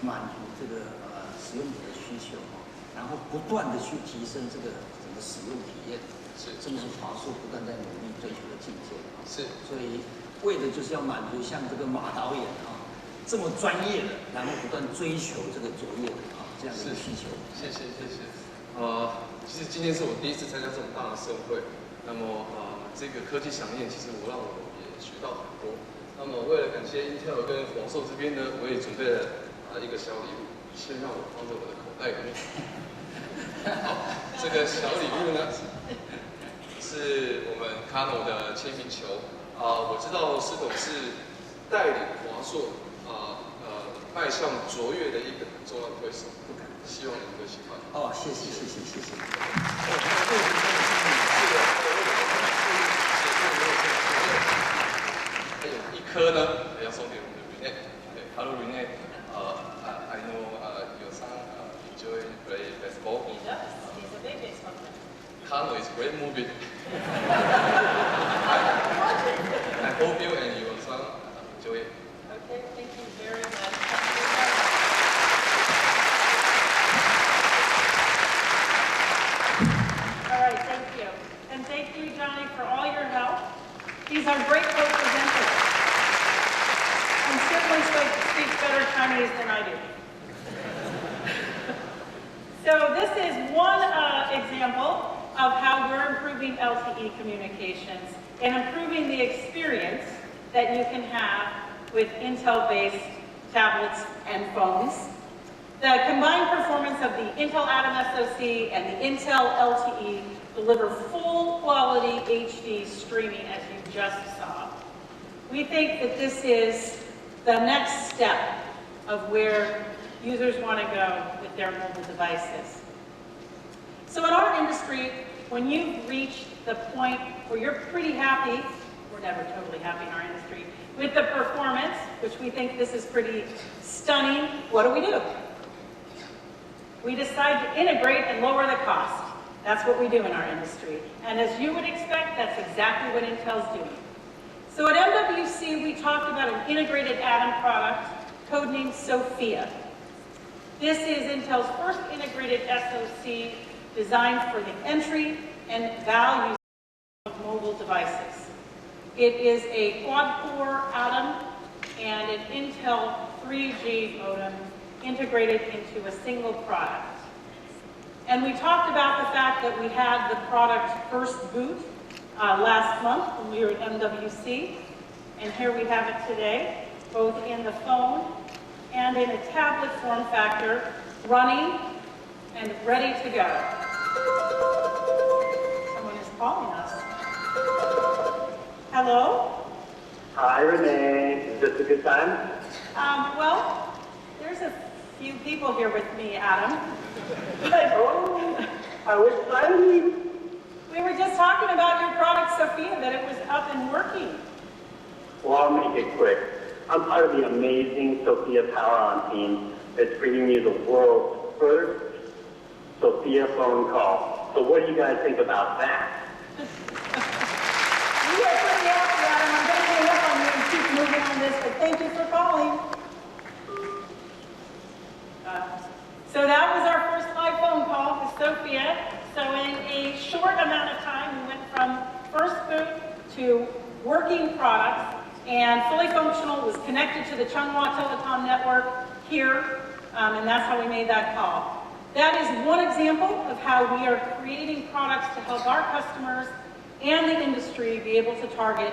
满足这个使用者的需求，然后不断的去提升这个整个使用体验，是，这是华硕不断在努力追求的境界。是，所以为的就是要满足像这个马导演这么专业的，然后不断追求这个卓越的这样的一个需求。谢谢。其实今天是我第一次参加这么大的盛会，那么这个科技响应，其实让我也学到很多。那么为了感谢 Intel 跟华硕这边呢，我也准备了一个小礼物，先让我放在我的口袋里面。好，这个小礼物呢，是我们 Kano 的签名球。我知道施董是带领华硕迈向卓越的一个很重要的推手，希望你们会喜欢。谢谢。还有一颗呢，也要送给我们的 Renee。Hello Renee, I know your son enjoy play baseball. He does. He's a big baseball player. Kano is a great movie. I hope you and your son enjoy it. Okay, thank you very much. All right, thank you. And thank you, Johnny, for all your help. These are great co-presenters. And certainly speak better Chinese than I do. So this is one example of how we're improving LTE communications and improving the experience that you can have with Intel-based tablets and phones. The combined performance of the Intel Atom SoC and the Intel LTE deliver full quality HD streaming as you just saw. We think that this is the next step of where users want to go with their mobile devices. So in our industry, when you've reached the point where you're pretty happy, we're never totally happy in our industry, with the performance, which we think this is pretty stunning, what do? We decide to integrate and lower the cost. That's what we do in our industry. And as you would expect, that's exactly what Intel's doing. So at MWC, we talked about an integrated Atom product, codenamed SoFIA. This is Intel's first integrated SoC designed for the entry and value of mobile devices. It is a quad-core Atom and an Intel 3G modem integrated into a single product. And we talked about the fact that we had the product first boot last month when we were at MWC, and here we have it today, both in the phone and in a tablet form factor, running and ready to go. Someone is calling us. Hello? Hi, Renee. Is this a good time? Well, there's a few people here with me, Adam. Oh, how exciting. We were just talking about your product, SoFIA, that it was up and working. Well, I'll make it quick. I'm part of the amazing SoFIA Power-On team that's bringing you the world's first SoFIA phone call. So what do you guys think about that? We are pretty happy, Adam. I'm going to hang up on you and keep moving on this, but thank you for calling. So that was our first live phone call with SoFIA. So in a short amount of time, we went from first boot to working products, and fully functional, was connected to the Chunghwa Telecom network here, and that's how we made that call. That is one example of how we are creating products to help our customers and the industry be able to target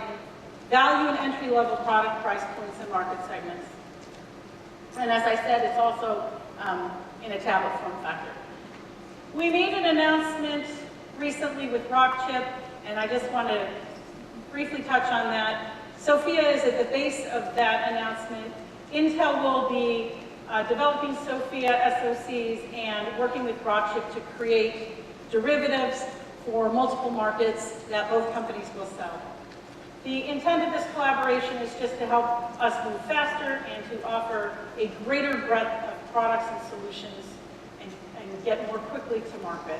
value and entry-level product price points and market segments. And as I said, it's also in a tablet form factor. We made an announcement recently with Rockchip, and I just want to briefly touch on that. SoFIA is at the base of that announcement. Intel will be developing SoFIA SoCs and working with Rockchip to create derivatives for multiple markets that both companies will sell. The intent of this collaboration is just to help us move faster and to offer a greater breadth of products and solutions and get more quickly to market.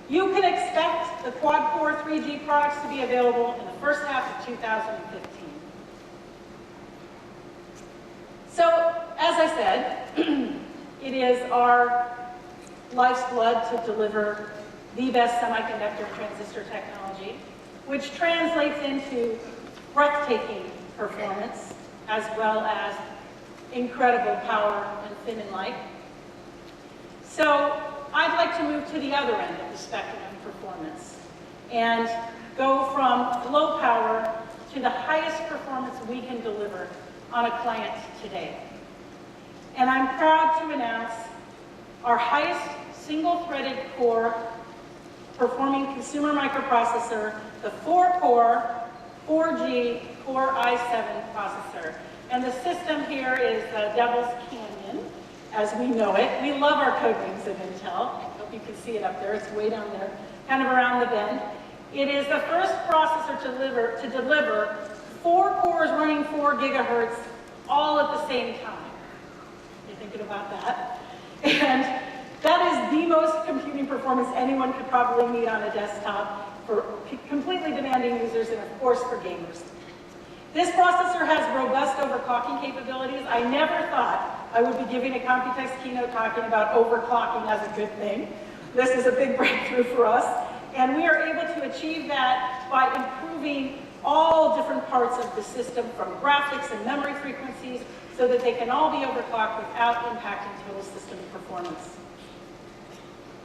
You can expect the quad-core 3G products to be available in the first half of 2015. So, as I said, it is our life's blood to deliver the best semiconductor and transistor technology, which translates into breathtaking performance, as well as incredible power and thin and light. So I'd like to move to the other end of the spectrum of performance and go from low power to the highest performance we can deliver on a client today. And I'm proud to announce our highest single-threaded core performing consumer microprocessor, the 4-core 4G Core i7 processor. And the system here is the Devil's Canyon, as we know it. We love our code names at Intel. I hope you can see it up there. It's way down there, kind of around the bend. It is the first processor to deliver 4 cores running 4 gigahertz all at the same time. You're thinking about that. And that is the most computing performance anyone could probably need on a desktop. for completely demanding users and of course for gamers. This processor has robust overclocking capabilities. I never thought I would be giving a Computex keynote talking about overclocking as a good thing. This is a big breakthrough for us. And we are able to achieve that by improving all different parts of the system, from graphics and memory frequencies, so that they can all be overclocked without impacting total system performance.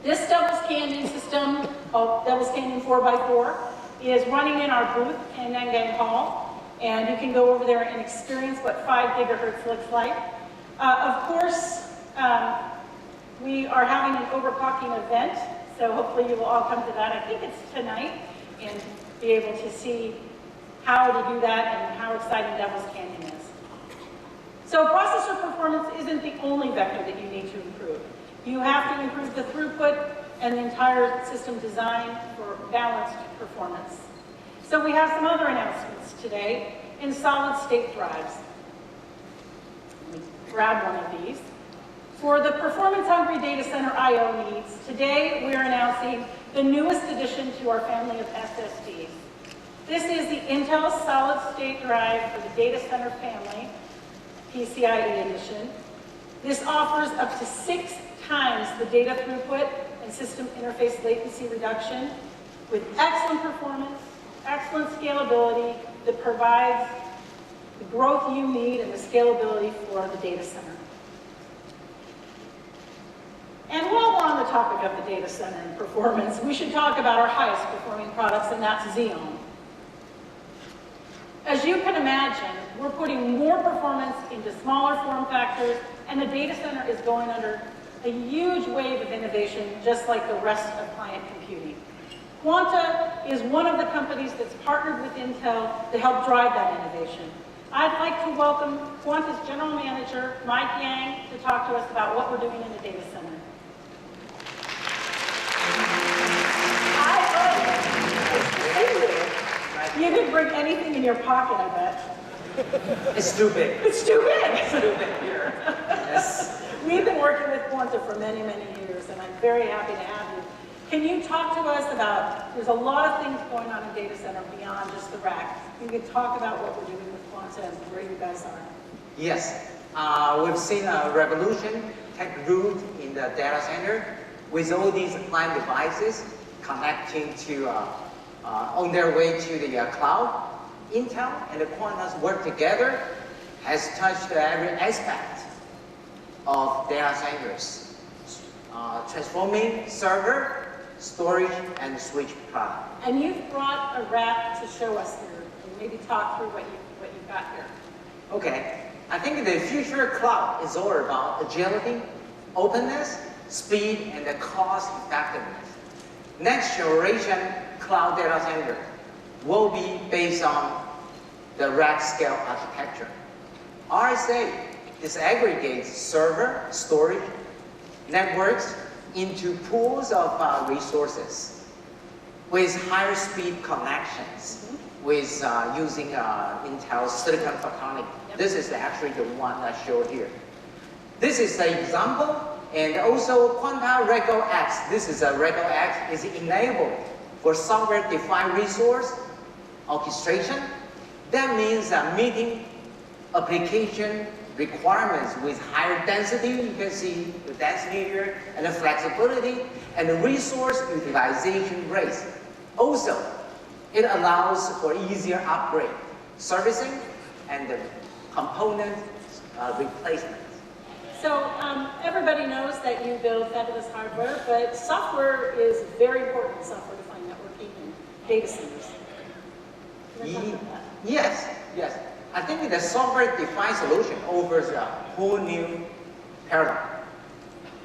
This Devil's Canyon system, called Devil's Canyon 4x4, is running in our booth in Nangang Hall, and you can go over there and experience what 5 gigahertz looks like. Of course, we are having an overclocking event, so hopefully you will all come to that. I think it's tonight, and be able to see how to do that and how exciting Devil's Canyon is. So processor performance isn't the only vector that you need to improve. You have to improve the throughput and the entire system design for balanced performance. So we have some other announcements today in solid-state drives. Let me grab one of these. For the performance-hungry data center I/O needs, today we're announcing the newest addition to our family of SSDs. This is the Intel solid-state drive for the data center family, PCIe edition. This offers up to 6 times the data throughput and system interface latency reduction with excellent performance, excellent scalability that provides the growth you need and the scalability for the data center. And while we're on the topic of the data center and performance, we should talk about our highest performing products, and that's Xeon. As you can imagine, we're putting more performance into smaller form factors, and the data center is going under a huge wave of innovation, just like the rest of client computing. Quanta is one of the companies that's partnered with Intel to help drive that innovation. I'd like to welcome Quanta's General Manager, Mike Yang, to talk to us about what we're doing in the data center. You didn't bring anything in your pocket, I bet. It's too big. It's too big. It's too big here. Yes. We've been working with Quanta for many, many years, and I'm very happy to have you. Can you talk to us about, there's a lot of things going on in data center beyond just the rack. You could talk about what we're doing with Quanta and where you guys are. Yes. We've seen a revolution take root in the data center with all these client devices connecting to on their way to the cloud. Intel and the Quanta's work together has touched every aspect of data centers, transforming server, storage, and switch product. And you've brought a rack to show us here, and maybe talk through what you've got here. Okay, I think the future cloud is all about agility, openness, speed, and the cost effectiveness. Next generation cloud data center will be based on the rack scale architecture. RSA disaggregates server, storage, networks into pools of resources with higher speed connections with using Intel's silicon photonic. Yep. This is actually the one I showed here. This is the example, and also Quanta Rego X. This is a Rego X is enabled for software-defined resource orchestration. That means meeting application requirements with higher density. You can see the density here, and the flexibility, and the resource utilization rates. Also, it allows for easier upgrade, servicing, and the component replacement. So everybody knows that you build fabulous hardware, but software is very important in software-defined networking and data centers. Yes, yes. I think the software-defined solution offers a whole new paradigm.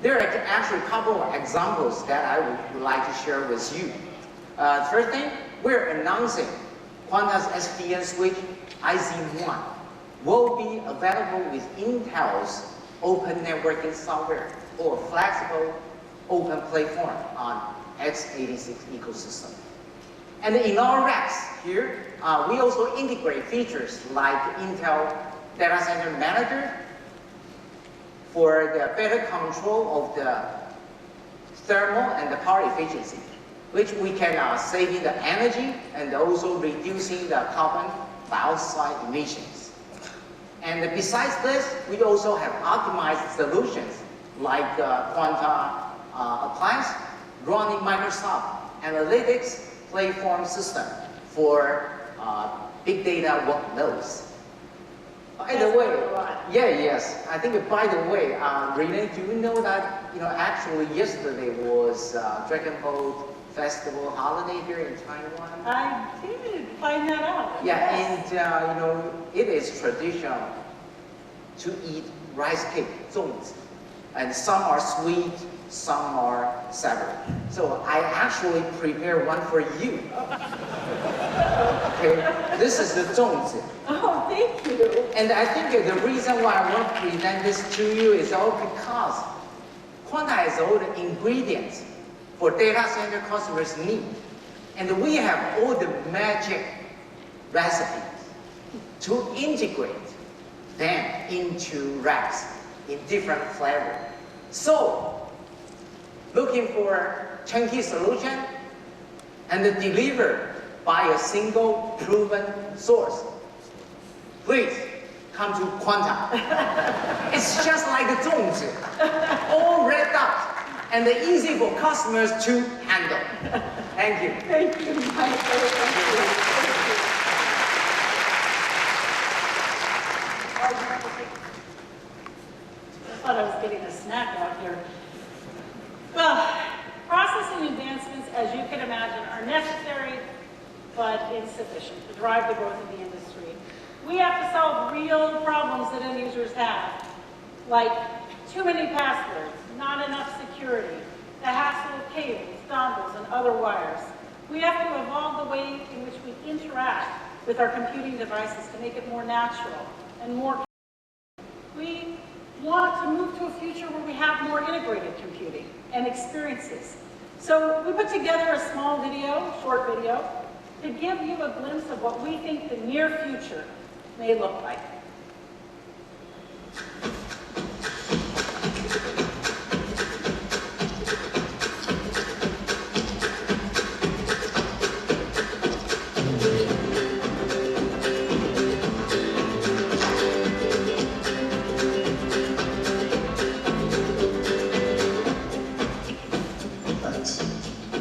There are actually a couple of examples that I would like to share with you. First thing, we're announcing Quanta's SDN switch IC1 will be available with Intel's open networking software or flexible open platform on x86 ecosystem. And in our racks here, we also integrate features like Intel Data Center Manager for the better control of the thermal and the power efficiency. which we can saving the energy and also reducing the carbon dioxide emissions. And besides this, we also have optimized solutions like Quanta appliance running Microsoft Analytics platform system for big data workloads. By the way, yes. I think by the way, Renee, do you know that actually yesterday was Dragon Boat Festival holiday here in Taiwan? I did find that out. Yeah, Yes. and it is traditional to eat rice cake, 粽子, and some are sweet, some are savory. So I actually prepared one for you. Okay, this is the 粽子. Oh, thank you. And I think the reason why I want to present this to you is all because Quanta has all the ingredients for data center customers' need. And we have all the magic recipes to integrate them into racks in different flavors. So, looking for chunky solution and delivered by a single proven source, please come to Quanta. It's just like the 粽子, all red dot and easy for customers to handle. Thank you. Thank you, Mike. I thought I was getting a snack out here. Well, processing advancements, as you can imagine, are necessary but insufficient to drive the growth of the industry. We have to solve real problems that end users have, like too many passwords, not enough security, the hassle of cables, dongles, and other wires. We have to evolve the way in which we interact with our computing devices to make it more natural and more. We want to move to a future where we have more integrated computing and experiences. So we put together a small video, short video, to give you a glimpse of what we think the near future may look like.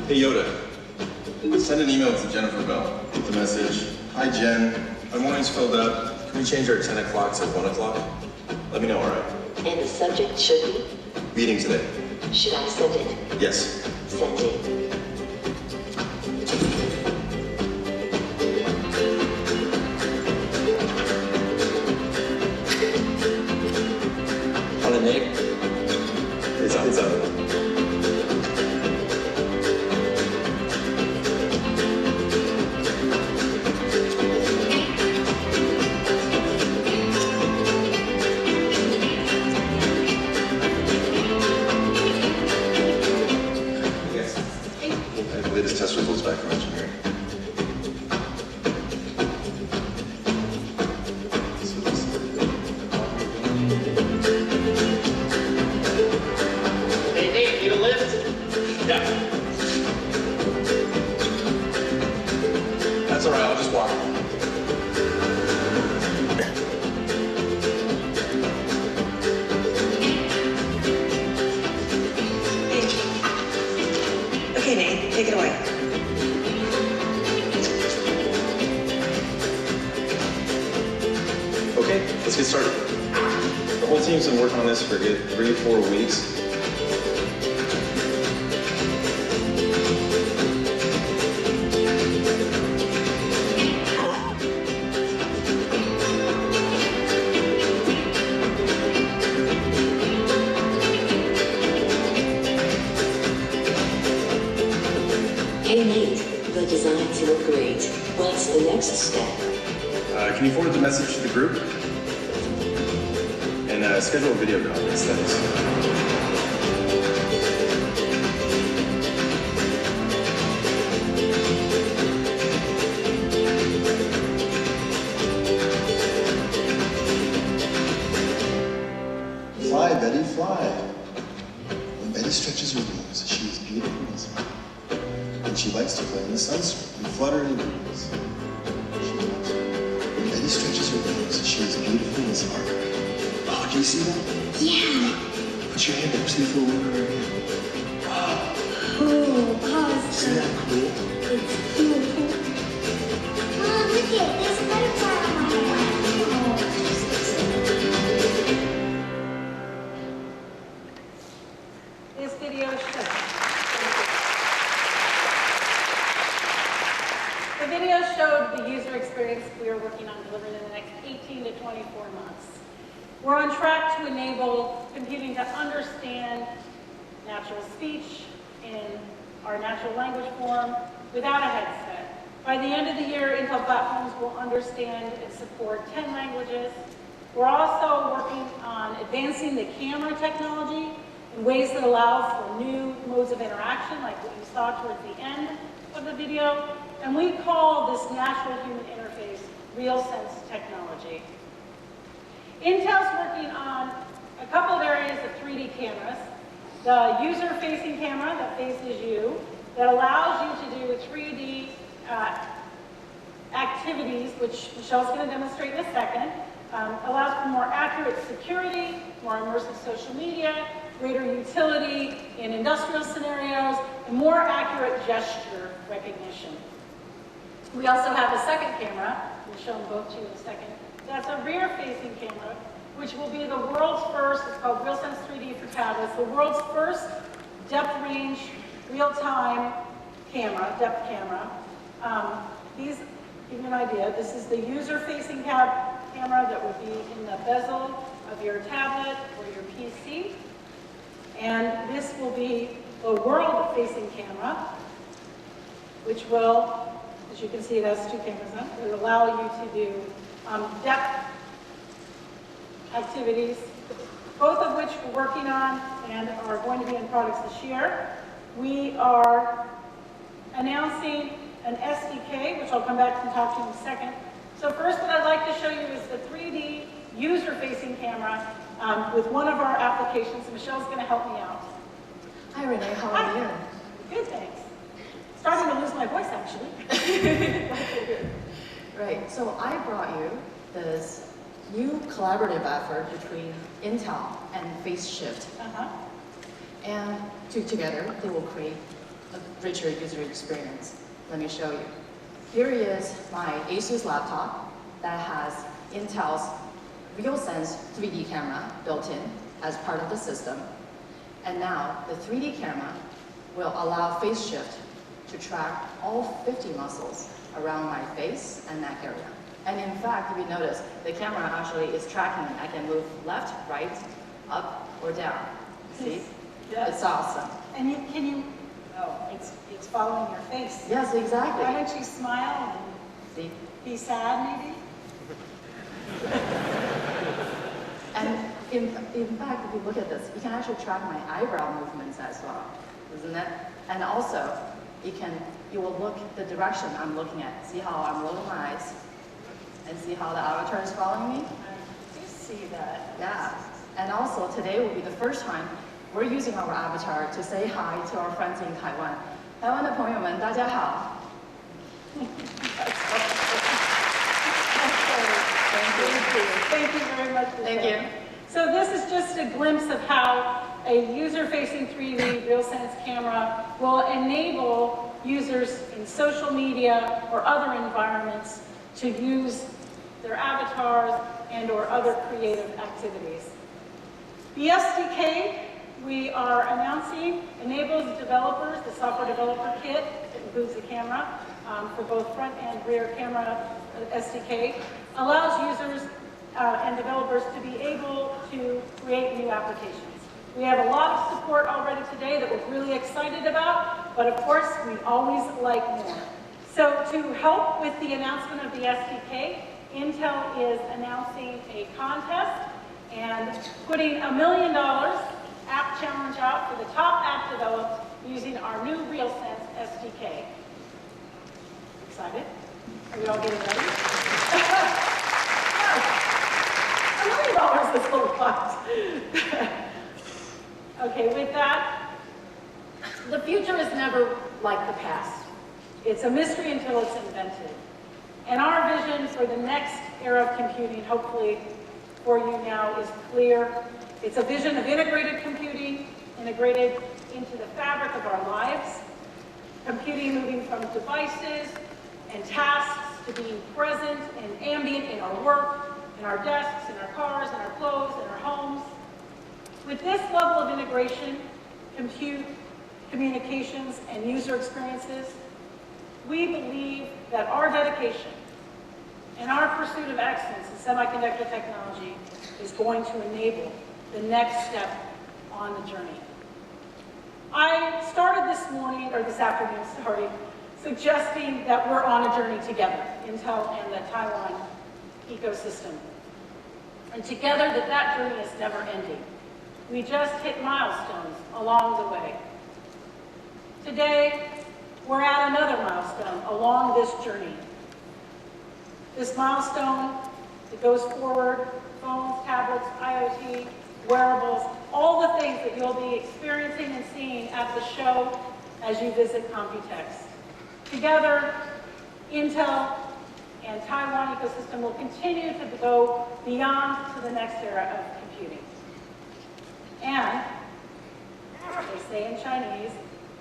Hey Yoda, send an email to Jennifer Bell with the message, "Hi Jen, my morning's filled up. Can we change our 10 o'clock to 1 o'clock? Let me know, all right?" And the subject should be? Meeting today. Should I send it? Yes. Send it. Nick? It's up. Latest test results back from engineering. Hey, Nate, need a lift? Yeah. That's all right, I'll just walk. Okay, Nate, take it away. Okay, let's get started. The whole team's been working on this for a good 3 to 4 weeks. Hey, Nate, the designs look great. What's the next step? Can you forward the message to the group? And schedule a video conference, that is. Fly, Betty, fly. When Betty stretches her wings, she is beautiful and smart. When she likes to play in the sunscreen and flutter in the breeze. When Betty stretches her wings, she is beautiful as art. Oh, do you see that? Yeah. Put your hand up, see if it'll work on her hand. Oh, Isn't that cool? it's cool. Mom, look it. There's a butterfly on my hand. This video shows. The video showed the user experience we are working on delivering in the next 18 to 24 months. We're on track to enable computing to understand natural speech in our natural language form without a headset. By the end of the year, Intel platforms will understand and support 10 languages. We're also working on advancing the camera technology in ways that allow for new modes of interaction, like what you saw towards the end of the video. And we call this natural human interface RealSense technology. Intel's working on a couple of areas of 3D cameras. The user-facing camera that faces you, that allows you to do 3D activities, which Michelle's going to demonstrate in a second, allows for more accurate security, more immersive social media, greater utility in industrial scenarios, and more accurate gesture recognition. We also have a second camera, we'll show them both to you in a second. That's a rear-facing camera, which will be the world's first, it's called RealSense 3D for tablets, the world's first depth-range, real-time camera, depth camera. These give you an idea. This is the user-facing camera that would be in the bezel of your tablet or your PC. And this will be the world-facing camera, which will, as you can see, it has two cameras on it. It will allow you to do depth activities, both of which we're working on and are going to be in products this year. We are announcing an SDK, which I'll come back and talk to you in a second. So first, what I'd like to show you is the 3D user-facing camera with one of our applications. Michelle's going to help me out. Hi, Renee. How are you? Good, thanks. Starting to lose my voice, actually. Right. So I brought you this new collaborative effort between Intel and FaceShift. And together, they will create a richer user experience. Let me show you. Here is my Asus laptop that has Intel's RealSense 3D camera built in as part of the system. And now the 3D camera will allow FaceShift to track all 50 muscles around my face and neck area. And in fact, if you notice, the camera actually is tracking. I can move left, right, up, or down. See? Yes. It's awesome. And can you, oh, it's following your face. Yes, exactly. Why don't you smile and see? Be sad, maybe? And in fact, if you look at this, you can actually track my eyebrow movements as well, isn't it? And also, you will look the direction I'm looking at. See how I'm rolling my eyes? And see how the avatar is following me? I do see that. Yeah. And also, today will be the first time we're using our avatar to say hi to our friends in Taiwan. 台湾的朋友们，大家好。Thank you very much. Thank you. So this is just a glimpse of how a user-facing 3D RealSense camera will enable users in social media or other environments to use their avatars and or other creative activities. The SDK we are announcing enables developers, the software developer kit, that includes the camera, for both front and rear camera SDK, allows users and developers to be able to create new applications. We have a lot of support already today that we're really excited about, but of course, we always like more. So to help with the announcement of the SDK, Intel is announcing a contest and putting $1 million app challenge out for the top app developed using our new RealSense SDK. Excited? Are we all getting ready? $1 million is a lot. Okay, with that, the future is never like the past. It's a mystery until it's invented. And our vision for the next era of computing, hopefully for you now, is clear. It's a vision of integrated computing, integrated into the fabric of our lives. Computing moving from devices and tasks to being present and ambient in our work, in our desks, in our cars, in our clothes, in our homes. With this level of integration, compute, communications, and user experiences, we believe that our dedication and our pursuit of excellence in semiconductor technology is going to enable the next step on the journey. I started this afternoon, suggesting that we're on a journey together, Intel and the Taiwan ecosystem. And together that journey is never ending. We just hit milestones along the way. Today, we're at another milestone along this journey. This milestone that goes forward, phones, tablets, IoT, wearables, all the things that you'll be experiencing and seeing at the show as you visit Computex. Together, Intel and Taiwan ecosystem will continue to go beyond to the next era of computing. And, they say in Chinese,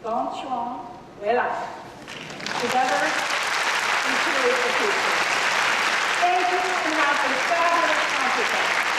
Gong Chuang Wei Lai. Together, we create the future. Thank you and have a fabulous Computex.